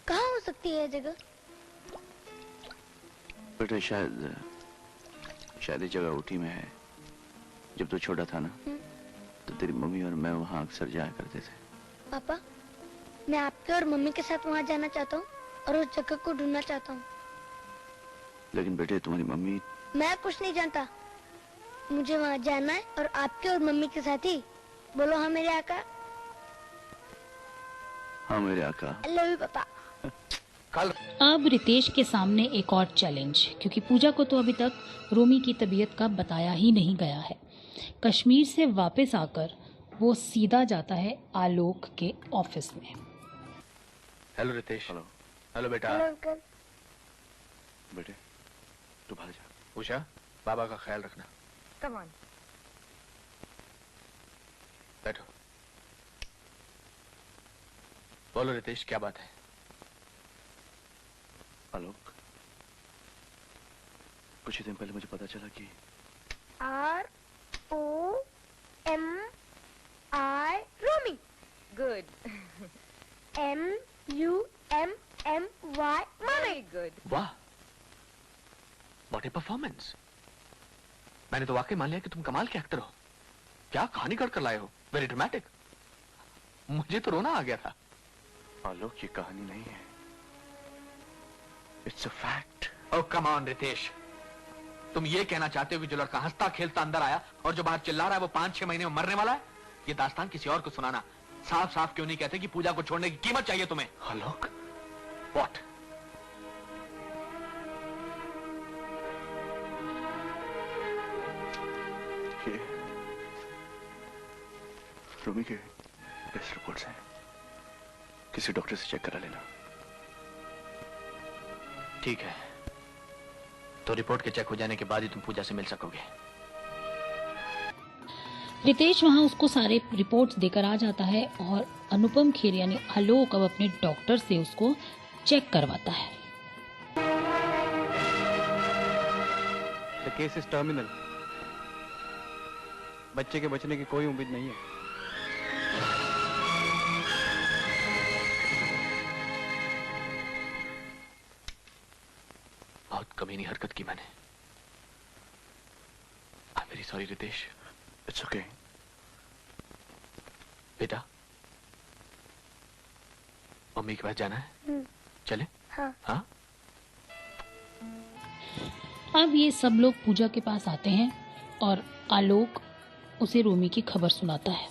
कहाँ हो सकती है यह जगह? बेटे शायद ये जगह ऊटी में है। जब तू छोटा था ना, तो तेरी मम्मी और मैं वहाँ अक्सर जाया करते थे। पापा, मैं आपके और मम्मी के साथ वहाँ जाना चाहता हूँ और उस जगह को ढूंढना चाहता हूँ। लेकिन बेटे, तुम्हारी मम्मी। मैं कुछ नहीं जानता, मुझे वहाँ जाना है और आपके और मम्मी के साथ ही। बोलो हाँ मेरे आका। हाँ मेरे आका। I love you, पापा। अब रितेश के सामने एक और चैलेंज, क्योंकि पूजा को तो अभी तक रोमी की तबीयत का बताया ही नहीं गया है। कश्मीर से वापस आकर वो सीधा जाता है आलोक के ऑफिस में। हेलो रितेश। हेलो। हेलो बेटा। Hello uncle. बेटे, तू बाहर जा। उषा, बाबा का ख्याल रखना। Come on. बैठो। बोलो रितेश, क्या बात है? आलोक, कुछ ही दिन पहले मुझे पता चला कि ROMI रोमी। गुड। MUMMY very good. वाह, व्हाट ए परफॉर्मेंस। मैंने तो वाकई मान लिया कि तुम कमाल के एक्टर हो। क्या कहानी कर लाए हो, वेरी ड्रामेटिक। मुझे तो रोना आ गया था। आलोक, ये कहानी नहीं है, it's a fact. Oh come on Ritesh, तुम ये कहना चाहते हो कि जो लड़का हंसता खेलता अंदर आया और जो बाहर चिल्ला रहा है वो 5-6 महीने में मरने वाला है? ये दास्तान किसी और को सुनाना। साफ साफ क्यों नहीं कहते कि पूजा को छोड़ने की कीमत चाहिए तुम्हें? आलोक, व्हाट? ये रोमी के टेस्ट रिपोर्ट्स हैं, किसी डॉक्टर से चेक करा लेना। ठीक है, तो रिपोर्ट के चेक हो जाने के बाद ही तुम पूजा से मिल सकोगे। रितेश वहां उसको सारे रिपोर्ट्स देकर आ जाता है और अनुपम खेर यानी आलोक अब अपने डॉक्टर से उसको चेक करवाता है। The case is terminal. बच्चे के बचने की कोई उम्मीद नहीं है। बहुत कमीनी हरकत की मैंने। I am very sorry Ritesh. It's okay. बेटा, मम्मी के पास जाना है? चले? हाँ। हाँ? अब ये सब लोग पूजा के पास आते हैं और आलोक उसे रोमी की खबर सुनाता है।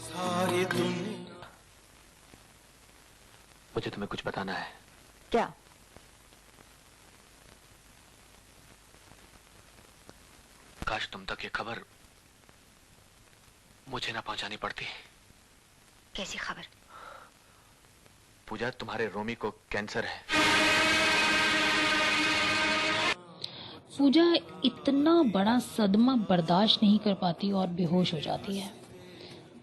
मुझे तुम्हें कुछ बताना है। क्या? काश तुम तक ये खबर मुझे ना पहुंचानी पड़ती। कैसी खबर? पूजा, तुम्हारे रोमी को कैंसर है। पूजा इतना बड़ा सदमा बर्दाश्त नहीं कर पाती और बेहोश हो जाती है।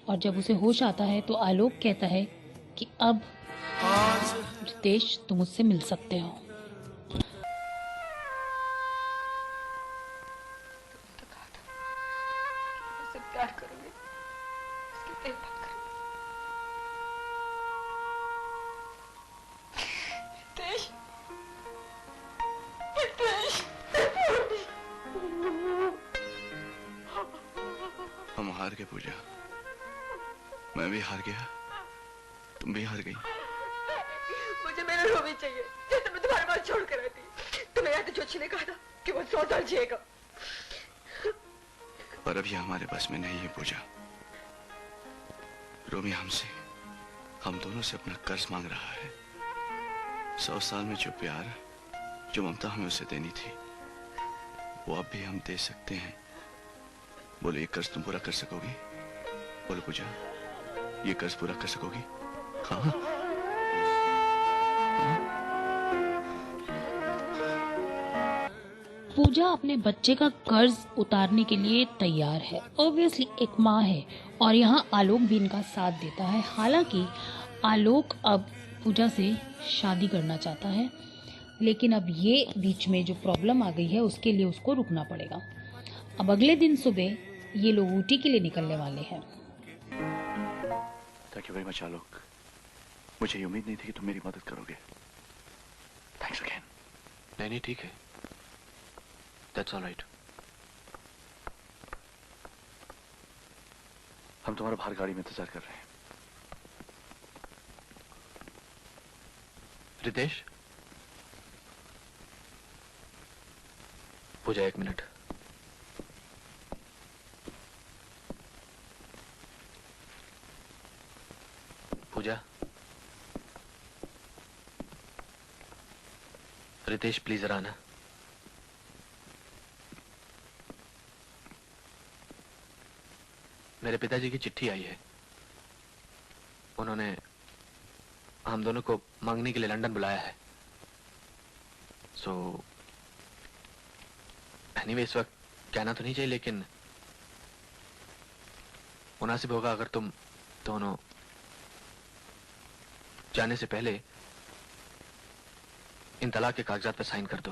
और जब उसे होश आता है तो आलोक कहता है कि अब रितेश तुम मुझसे मिल सकते हो। प्यार करोगे, उसकी प्रेम मत करो। रितेश, रितेश। हम हार गए पूजा, मैं भी हार गया, तुम भी हार गई। मुझे मेरा रोमी चाहिए, जैसे मैं तुम्हारे पास छोड़ कर आई थी। तुम्हें याद है जोशी ने कहा था कि वो 100 साल जिएगा। पर अब यह हमारे बस में नहीं है पूजा। रोमी हमसे, हम दोनों से अपना कर्ज मांग रहा है। 100 साल में जो प्यार, जो ममता हमें उसे देनी थी, वो अब भी हम दे सकते हैं। बोलो, ये कर्ज तुम पूरा कर सकोगी? बोलो पूजा, ये कर्ज पूरा कर सकोगी? हाँ? पूजा अपने बच्चे का कर्ज उतारने के लिए तैयार है। ऑब्वियसली एक माँ है और यहाँ आलोक भी इनका साथ देता है। हालांकि आलोक अब पूजा से शादी करना चाहता है, लेकिन अब ये बीच में जो प्रॉब्लम आ गई है उसके लिए उसको रुकना पड़ेगा। अब अगले दिन सुबह ये लोग ऊटी के लिए निकलने वाले हैं। थैंक यू वेरी मच आलोक, मुझे ये उम्मीद नहीं थी कि तुम मेरी मदद करोगे। Thanks again. नहीं नहीं, ठीक है, दैट्स ऑल राइट। हम तुम्हारा बाहर गाड़ी में इंतजार कर रहे हैं। रितेश, पूजा 1 मिनट। पूजा, रितेश प्लीज जरा आना। मेरे पिताजी की चिट्ठी आई है। उन्होंने हम दोनों को मांगने के लिए लंदन बुलाया है। सो एनीवे, इस वक्त कहना तो नहीं चाहिए, लेकिन मुनासिब होगा अगर तुम दोनों जाने से पहले इन तलाक के कागजात पर साइन कर दो।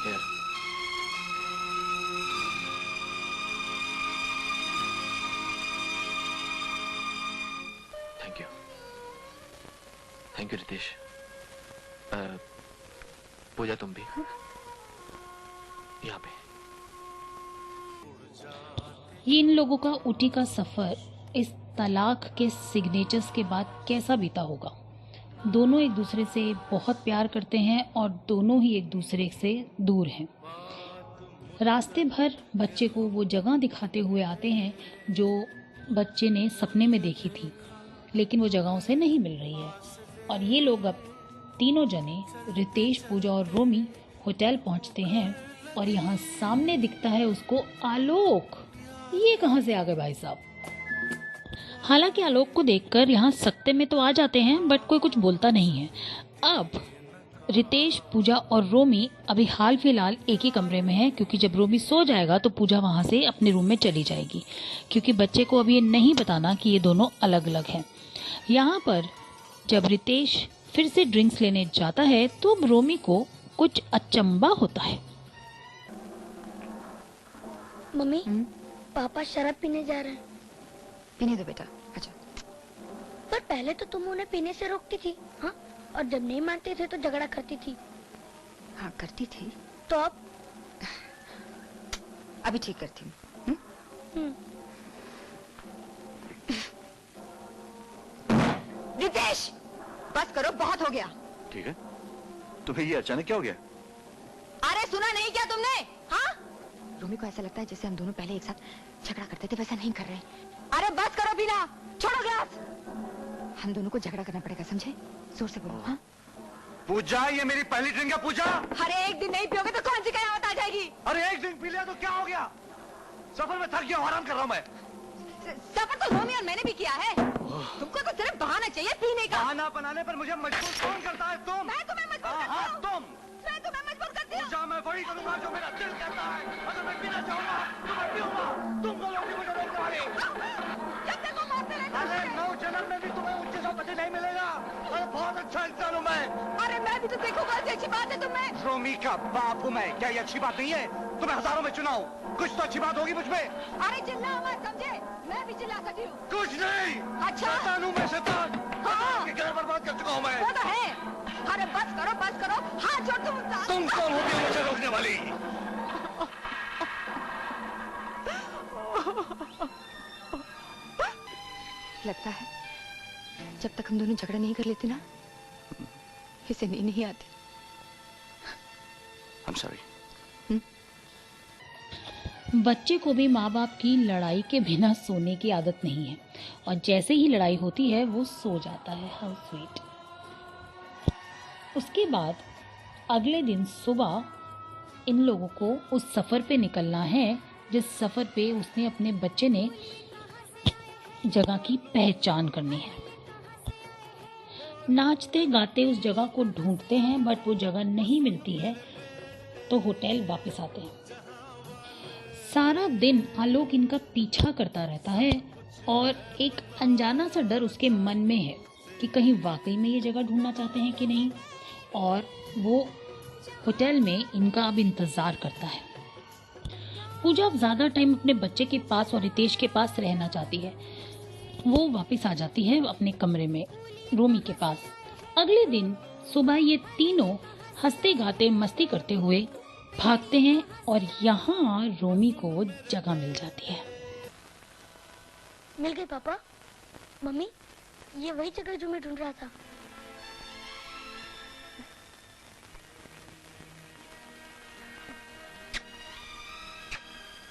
Here. Thank you, thank you Ritesh. Pooja तुम भी यहाँ पे। ये इन लोगों का ऊटी का सफर इस तलाक के सिग्नेचर्स के बाद कैसा बीता होगा। दोनों एक दूसरे से बहुत प्यार करते हैं और दोनों ही एक दूसरे से दूर हैं। रास्ते भर बच्चे को वो जगह दिखाते हुए आते हैं जो बच्चे ने सपने में देखी थी, लेकिन वो जगह उसे नहीं मिल रही है। और ये लोग अब तीनों जने, रितेश, पूजा और रोमी, होटल पहुंचते हैं और यहाँ सामने दिखता है उसको आलोक। ये कहाँ से आ गए भाई साहब? हालांकि आलोक को देखकर यहाँ सकते में तो आ जाते हैं, बट कोई कुछ बोलता नहीं है। अब रितेश, पूजा और रोमी अभी हाल फिलहाल एक ही कमरे में है, क्योंकि जब रोमी सो जाएगा तो पूजा वहां से अपने रूम में चली जाएगी, क्योंकि बच्चे को अभी ये नहीं बताना कि ये दोनों अलग अलग हैं। यहाँ पर जब रितेश फिर से ड्रिंक्स लेने जाता है तो रोमी को कुछ अचंबा होता है। मम्मी, पापा शराब पीने जा रहे हैं। पीने दो बेटा, अच्छा। पर पहले तो तुम उन्हें पीने से रोकती थी, हाँ? और जब नहीं मानते थे तो झगड़ा करती थी। हाँ करती थी, तो अब अभी ठीक करती हूँ। रितेश, बस करो, बहुत हो गया। ठीक है, तुम्हें ये अचानक क्या हो गया? अरे सुना नहीं क्या तुमने? हाँ, रोमी को ऐसा लगता है जैसे हम दोनों पहले एक साथ झगड़ा करते थे, वैसा नहीं कर रहे। अरे बस करो बिना, छोड़ो ग्लास। हम दोनों को झगड़ा करना पड़ेगा, समझे? जोर से बोलो। हाँ पूजा, ये मेरी पहली ड्रिंक है पूजा। अरे एक दिन नहीं पियोगे तो कौन सी कयामत आ जाएगी? अरे एक ड्रिंक पी लिया तो क्या हो गया? सफर में थक गया, आराम कर रहा हूँ मैं। सफर तो रोमी और मैंने भी किया है। तुमको तो सिर्फ बहाना चाहिए पीने का। बहाना बनाने पर मुझे मजबूर कौन करता है? तुम। मैं तुम्हें मजबूर करती हाँ, हूँ। तुम। मैं तुम्हें मजबूर करती हूँ। पूजा, मैं वही करूँगा जो मेरा दिल करता है। अगर मैं पीना चाहूँगा तो मैं पीऊँगा। तुम बोलोगे मुझे रोकने वाली। जब तक वो मारते रहते अरे 9 जन्म में भी तुम्हें उच्च सा पति नहीं मिलेगा। अरे बहुत अच्छा इंसान हूँ मैं। अरे मैं भी तो देखूंगा, अच्छी बात है तुम्हें। रोमी का बाप हूँ मैं, क्या ये अच्छी बात नहीं है? तुम्हें हजारों में चुनाव, कुछ तो अच्छी बात होगी मुझमें। अरे चिल्ला मत, समझे? मैं भी चिल्ला सकती हूँ। कुछ नहीं। अच्छा। शैतान हूँ मैं, शैतान। हाँ। घर बर्बाद कर चुका हूँ मैं। वो तो है। अरे बस करो, बस करो, हाथ जोड़ तुम। तुम कौन होती हो मुझे रोकने वाली? लगता है जब तक हम दोनों झगड़ा नहीं कर लेते ना, इसे नींद नहीं आती। I'm sorry. बच्चे को भी माँ बाप की लड़ाई के बिना सोने की आदत नहीं है, और जैसे ही लड़ाई होती है वो सो जाता है। How sweet. उसके बाद अगले दिन सुबह इन लोगों को उस सफ़र पे निकलना है जिस सफ़र पे उसने अपने बच्चे ने जगह की पहचान करनी है। नाचते गाते उस जगह को ढूंढते हैं, बट वो जगह नहीं मिलती है तो होटल वापस आते हैं। सारा दिन आलोक इनका पीछा करता रहता है और एक अनजाना सा डर उसके मन में है कि कहीं वाकई में ये जगह ढूंढना चाहते हैं कि नहीं, और वो होटल में इनका अब इंतजार करता है। पूजा अब ज्यादा टाइम अपने बच्चे के पास और रितेश के पास रहना चाहती है। वो वापस आ जाती है अपने कमरे में रोमी के पास। अगले दिन सुबह ये तीनों हंसते गाते मस्ती करते हुए भागते हैं और यहाँ रोमी को जगह मिल जाती है। मिल गई पापा। मम्मी, ये वही जगह जो मैं ढूंढ रहा था।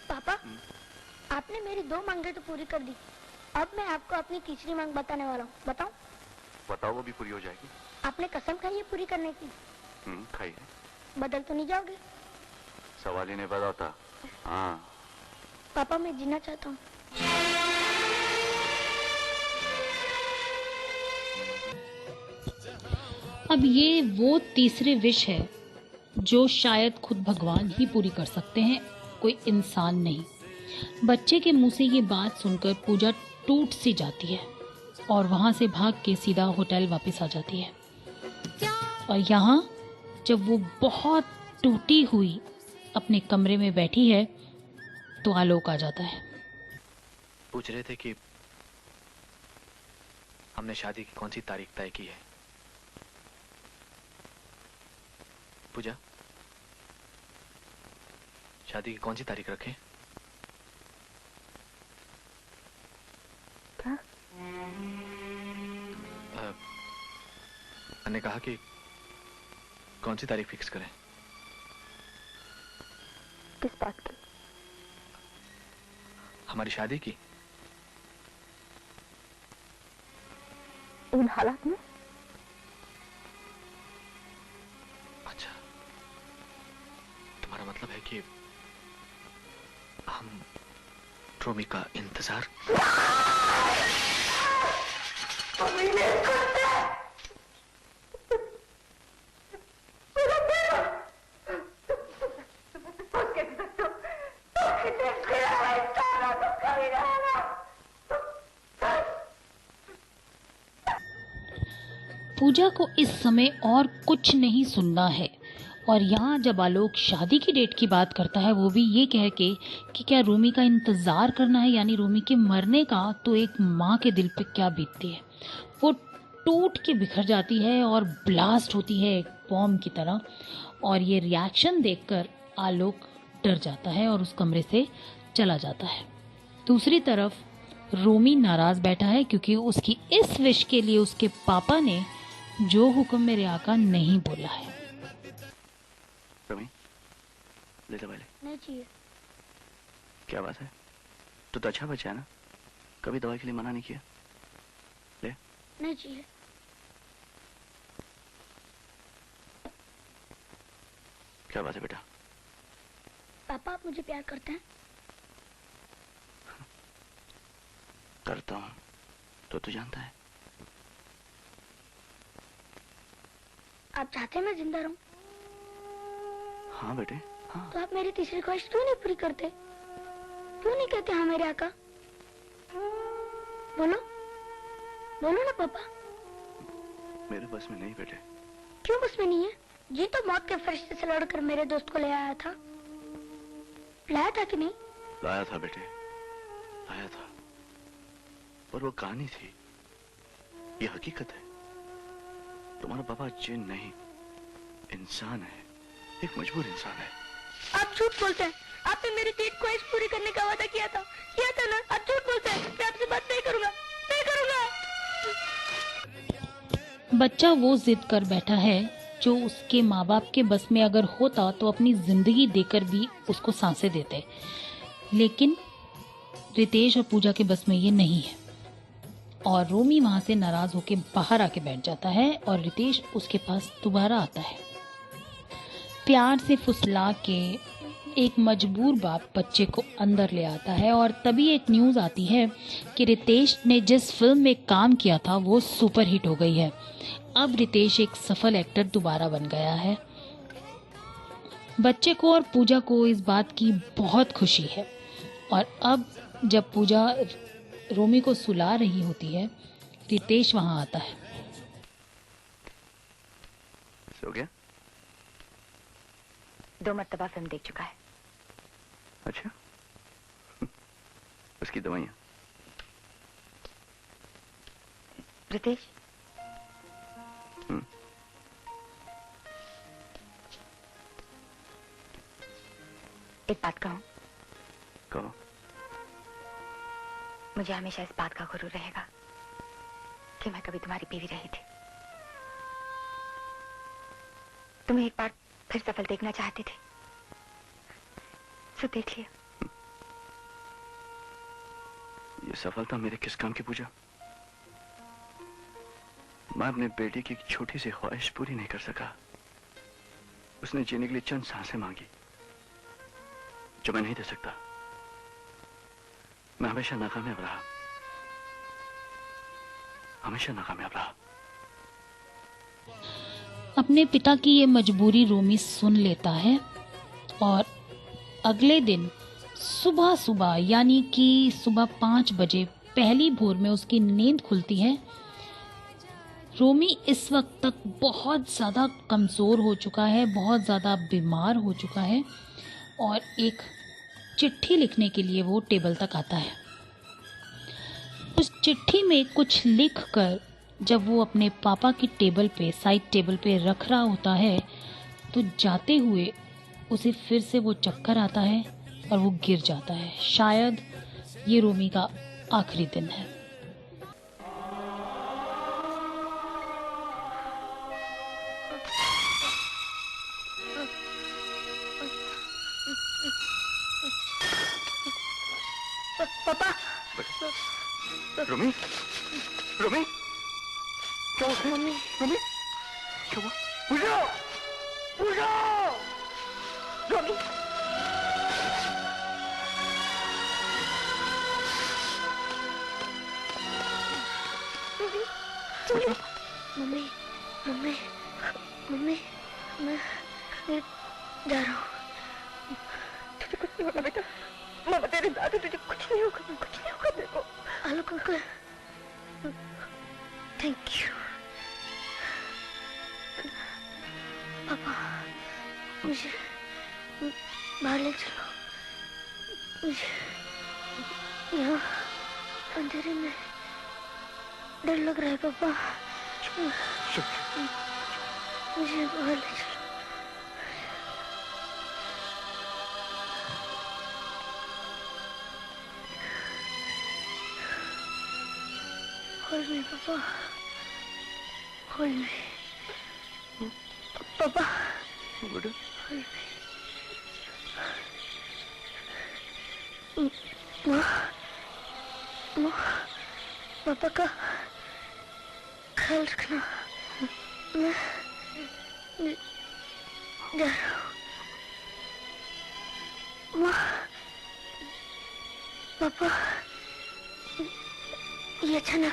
पापा, आपने मेरी 2 मांगे तो पूरी कर दी। अब मैं आपको अपनी तीसरी मांग बताने वाला हूँ। बताऊं? बताओ, वो भी पूरी हो जाएगी। आपने कसम खाई है पूरी करने की। खाई है। बदल तो नहीं जाओगे? सवाल ही नहीं पैदा होता। हाँ। पापा, मैं जीना चाहता हूँ। अब ये वो तीसरी विश है जो शायद खुद भगवान ही पूरी कर सकते हैं, कोई इंसान नहीं। बच्चे के मुंह से ये बात सुनकर पूजा टूट सी जाती है और वहां से भाग के सीधा होटल वापस आ जाती है। और यहाँ जब वो बहुत टूटी हुई अपने कमरे में बैठी है तो आलोक आ जाता है। पूछ रहे थे कि हमने शादी की कौन सी तारीख तय की है। पूजा, शादी की कौन सी तारीख रखें? क्या? मैंने कहा कि कौन सी तारीख फिक्स करें। किस बात की? हमारी शादी की। इन हालात में? अच्छा, तुम्हारा मतलब है कि हम रोमी का इंतजार। पूजा को इस समय और कुछ नहीं सुनना है और यहाँ जब आलोक शादी की डेट की बात करता है वो भी ये कह के कि क्या रूमी का इंतज़ार करना है यानी रूमी के मरने का, तो एक माँ के दिल पे क्या बीतती है। वो टूट के बिखर जाती है और ब्लास्ट होती है एक बॉम्ब की तरह। और ये रिएक्शन देखकर आलोक डर जाता है और उस कमरे से चला जाता है। दूसरी तरफ रोमी नाराज बैठा है क्योंकि उसकी इस विश के लिए उसके पापा ने जो हुक्म मेरे आका नहीं बोला है। रोमी, ले दवाई ले। नहीं चाहिए। क्या बात है, तू तो अच्छा बच्चा है ना, कभी दवाई के लिए मना नहीं किया। ले। नहीं चाहिए। क्या बात है बेटा? पापा आप मुझे प्यार करते हैं? करता हूँ तो तू जानता है। आप चाहते हैं मैं जिंदा रहूं? हाँ बेटे हाँ। तो आप मेरी तीसरी ख्वाहिश क्यों नहीं पूरी करते? क्यों नहीं कहते हाँ मेरे आका? बोलो बोलो ना पापा। मेरे बस में नहीं बेटे। क्यों बस में नहीं है? जी तो मौत के फरिश्ते से लड़कर मेरे दोस्त को ले आया था। लाया था कि नहीं? लाया था बेटे, लाया था, पर वो कहानी थी, ये हकीकत है। तुम्हारा पापा जिन नहीं, इंसान है, एक मजबूर इंसान है। आप झूठ बोलते हैं। आपने मेरी तीन ख्वाहिश पूरी करने का वादा किया था ना? आप झूठ बोलते हैं। मैं आपसे बात नहीं करूंगा, नहीं करूंगा। बच्चा वो जिद कर बैठा है जो उसके माँ बाप के बस में अगर होता तो अपनी जिंदगी देकर भी उसको सांसें देते, लेकिन रितेश और पूजा के बस में ये नहीं है। और रोमी वहां से नाराज होकर बाहर आके बैठ जाता है और रितेश उसके पास दोबारा आता है। प्यार से फुसला के एक मजबूर बाप बच्चे को अंदर ले आता है और तभी एक न्यूज़ आती है कि रितेश ने जिस फिल्म में काम किया था वो सुपर हिट हो गई है। अब रितेश एक सफल एक्टर दोबारा बन गया है। बच्चे को और पूजा को इस बात की बहुत खुशी है। और अब जब पूजा रोमी को सुला रही होती है, रितेश वहां आता है। सो गया? 2 मर्तबा फिल्म देख चुका है। अच्छा उसकी दवाइयाँ। रितेश, एक बात कहूं? कहो। मुझे हमेशा इस बात का गुरूर रहेगा कि मैं कभी तुम्हारी बीवी रही थी। तुम्हें एक बार फिर सफल देखना चाहती थी, सो देख लिया। ये सफलता मेरे किस काम की पूजा? मैं अपने बेटे की एक छोटी सी ख्वाहिश पूरी नहीं कर सका। उसने जीने के लिए चंद सांसें मांगी जो मैं नहीं दे सकता। मैं हमेशा नाकामयाब रहा, हमेशा नाकामयाब रहा। अपने पिता की ये मजबूरी रोमी सुन लेता है और अगले दिन सुबह सुबह यानी कि सुबह 5 बजे पहली भोर में उसकी नींद खुलती है। रोमी इस वक्त तक बहुत ज़्यादा कमज़ोर हो चुका है, बहुत ज़्यादा बीमार हो चुका है और एक चिट्ठी लिखने के लिए वो टेबल तक आता है। उस चिट्ठी में कुछ लिखकर जब वो अपने पापा की टेबल पे, साइड टेबल पे रख रहा होता है तो जाते हुए उसे फिर से वो चक्कर आता है और वो गिर जाता है। शायद ये रोमी का आखिरी दिन है। पापा, रोमी, रोमी, क्या हुआ? मम्मी, रोमी, क्या हुआ? पूजा, पूजा, रोमी, मम्मी मम्मी मम्मी मैं जा रहा हूँ। तुझे कुछ नहीं होगा बेटा, मामा तेरे साथ है, तुझे कुछ नहीं होगा, कुछ नहीं होगा। देखो आलोक अंकल, थैंक यू। पापा मुझे बाहर ले चलो, मुझे यहाँ अंधेरे में डर लग रहा है पापा। मुझे बाहर ले चलो। Hold me, पापा, hold me, पापा, hold me। माँ, पापा का ख्याल रखना। मैं जा रहा हूँ। माँ, पापा, ये अचानक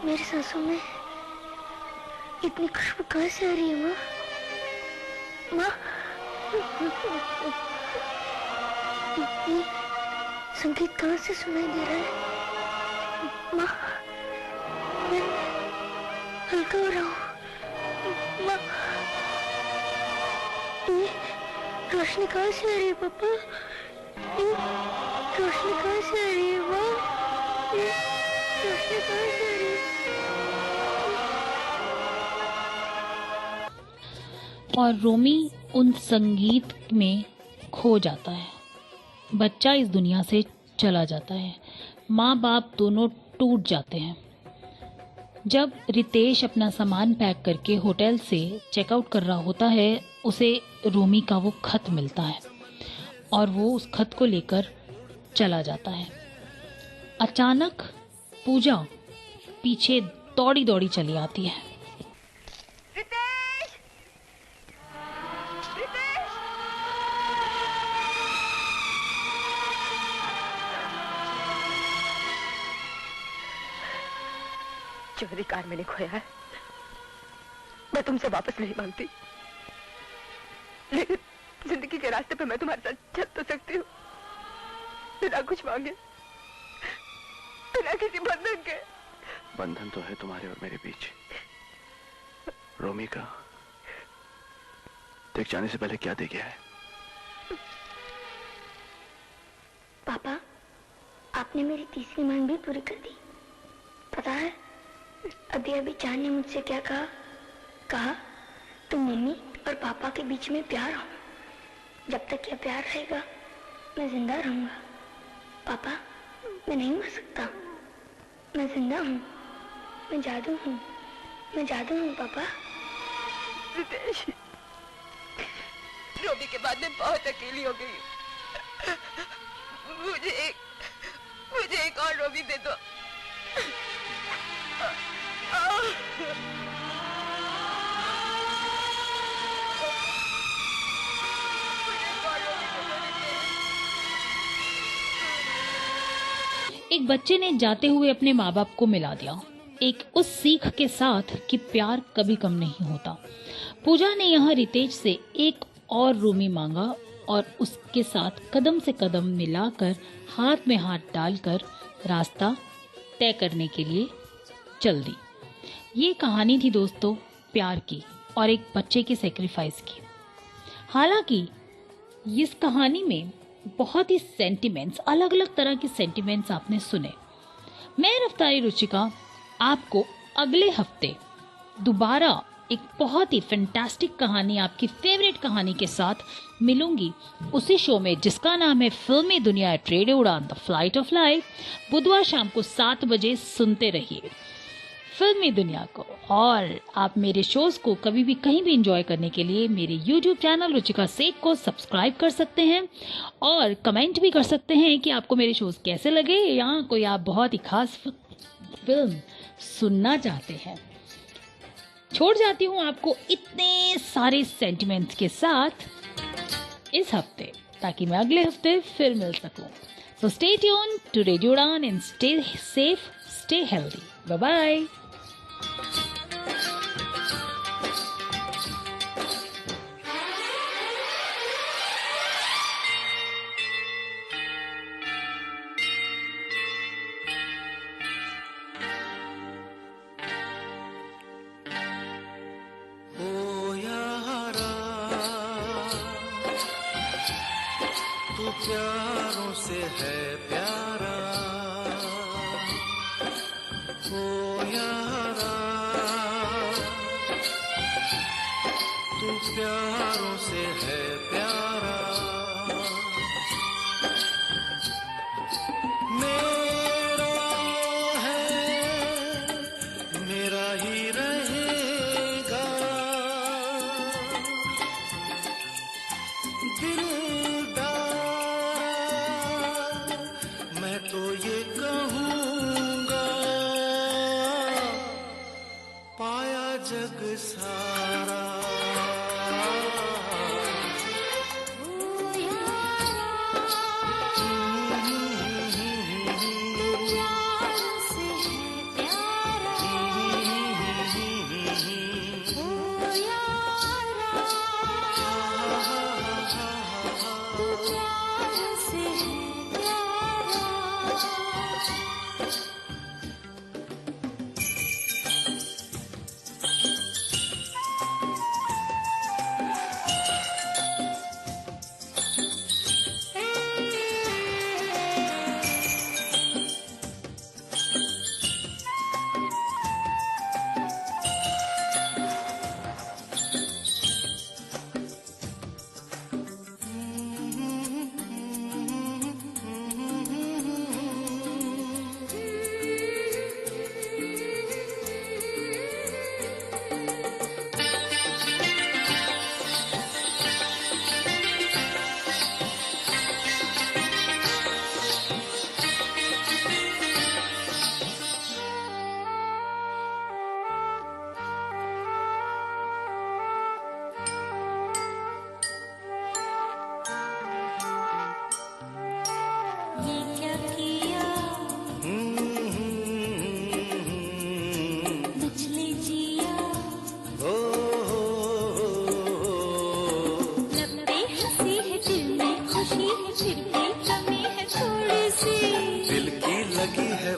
मेरी सांसों में इतनी खुशबू कहाँ से आ रही है माँ? माँ, ये संगीत कहाँ से सुनाई दे रहा है? माँ, मैं हल्का हो रहा हूँ। माँ, ये रोशनी कहाँ से आ रही है पापा? ये रोशनी कहाँ से आ रही है माँ? ये रोशनी कहाँ से आ रही है? और रोमी उन संगीत में खो जाता है। बच्चा इस दुनिया से चला जाता है। माँ बाप दोनों टूट जाते हैं। जब रितेश अपना सामान पैक करके होटल से चेकआउट कर रहा होता है, उसे रोमी का वो खत मिलता है और वो उस खत को लेकर चला जाता है। अचानक पूजा पीछे दौड़ी दौड़ी चली आती है। रितेश! रितेश! जो अधिकार मैंने खोया है, मैं तुमसे वापस नहीं मांगती, लेकिन जिंदगी के रास्ते पे मैं तुम्हारे साथ चल तो सकती हूँ, बिना कुछ मांगे, बिना किसी बंधन के। बंधन तो है तुम्हारे और मेरे बीच, रोमी का। देख जाने से पहले क्या दे गया है। पापा, आपने मेरी तीसरी मांग भी पूरी कर दी। पता है अभी अभी जान ने मुझसे क्या कहा? कहा तुम मम्मी और पापा के बीच में प्यार हो। जब तक यह प्यार रहेगा मैं जिंदा रहूंगा। पापा, मैं नहीं मर सकता, मैं जिंदा हूँ, मैं जादू हूँ, मैं जादू हूँ पापा। रितेश, रोमी के बाद मैं बहुत अकेली हो गई हूँ। मुझे एक और रोमी दे दो। एक बच्चे ने जाते हुए अपने माँ बाप को मिला दिया, एक उस सीख के साथ कि प्यार कभी कम नहीं होता। पूजा ने यहाँ रितेश से एक और रोमी मांगा और उसके साथ कदम से कदम मिलाकर, हाथ में हाथ डालकर रास्ता तय करने के लिए चल दी। ये कहानी थी दोस्तों प्यार की और एक बच्चे के सेक्रीफाइस की। हालांकि इस कहानी में बहुत ही सेंटिमेंट्स, अलग अलग तरह के सेंटिमेंट्स आपने सुने। मैं रफ्तारी रुचिका आपको अगले हफ्ते दोबारा एक बहुत ही फैंटास्टिक कहानी, आपकी फेवरेट कहानी के साथ मिलूंगी, उसी शो में जिसका नाम है फिल्मी दुनिया एट रेडियो उड़ान द फ्लाइट ऑफ लाइफ। बुधवार शाम को 7 बजे सुनते रहिए फिल्मी दुनिया को। और आप मेरे शोज को कभी भी कहीं भी एंजॉय करने के लिए मेरे YouTube चैनल रुचिका सेठ को सब्सक्राइब कर सकते हैं और कमेंट भी कर सकते हैं कि आपको मेरे शोज कैसे लगे, या कोई आप बहुत ही खास फिल्म सुनना चाहते हैं। छोड़ जाती हूँ आपको इतने सारे सेंटिमेंट्स के साथ इस हफ्ते, ताकि मैं अगले हफ्ते फिर मिल सकूं। So stay tuned to Radio Udan and stay safe, stay healthy. Bye bye. ओ यारा तू प्यारों से है प्यारा, ओ यारा तू प्यारों से है प्यारा, मेरा है मेरा ही रहेगा, दिलदार मैं तो ये कहूँगा, पाया जग सारा।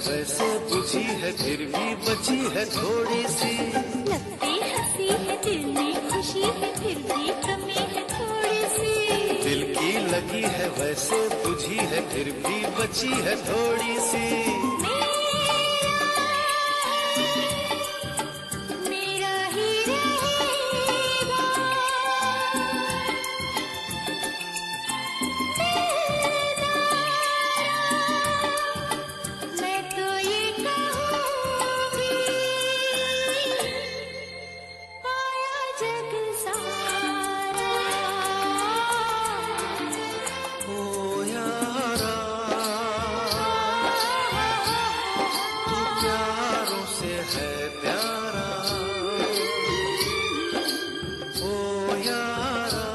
वैसे बुझी है फिर भी बची है थोड़ी सी, लगती हंसी है दिल में खुशी है फिर भी कमी है थोड़ी सी, दिल की लगी है वैसे बुझी है फिर भी बची है थोड़ी सी, मेरा ही रहेगा, मैं तो ये कहूँगी, पाया जग सारा। ओ यारा तू प्यारों से है प्यारा, ओ यारा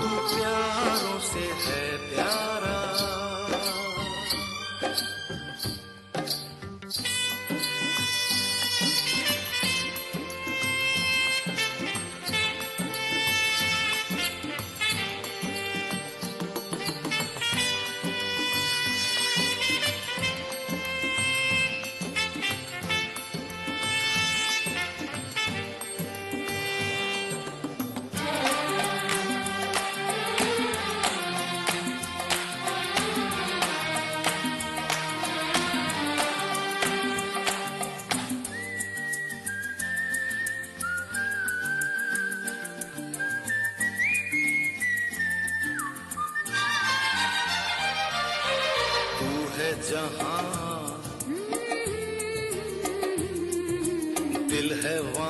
तू प्यारों से है प्यारा। तू है जहां दिल है वहां,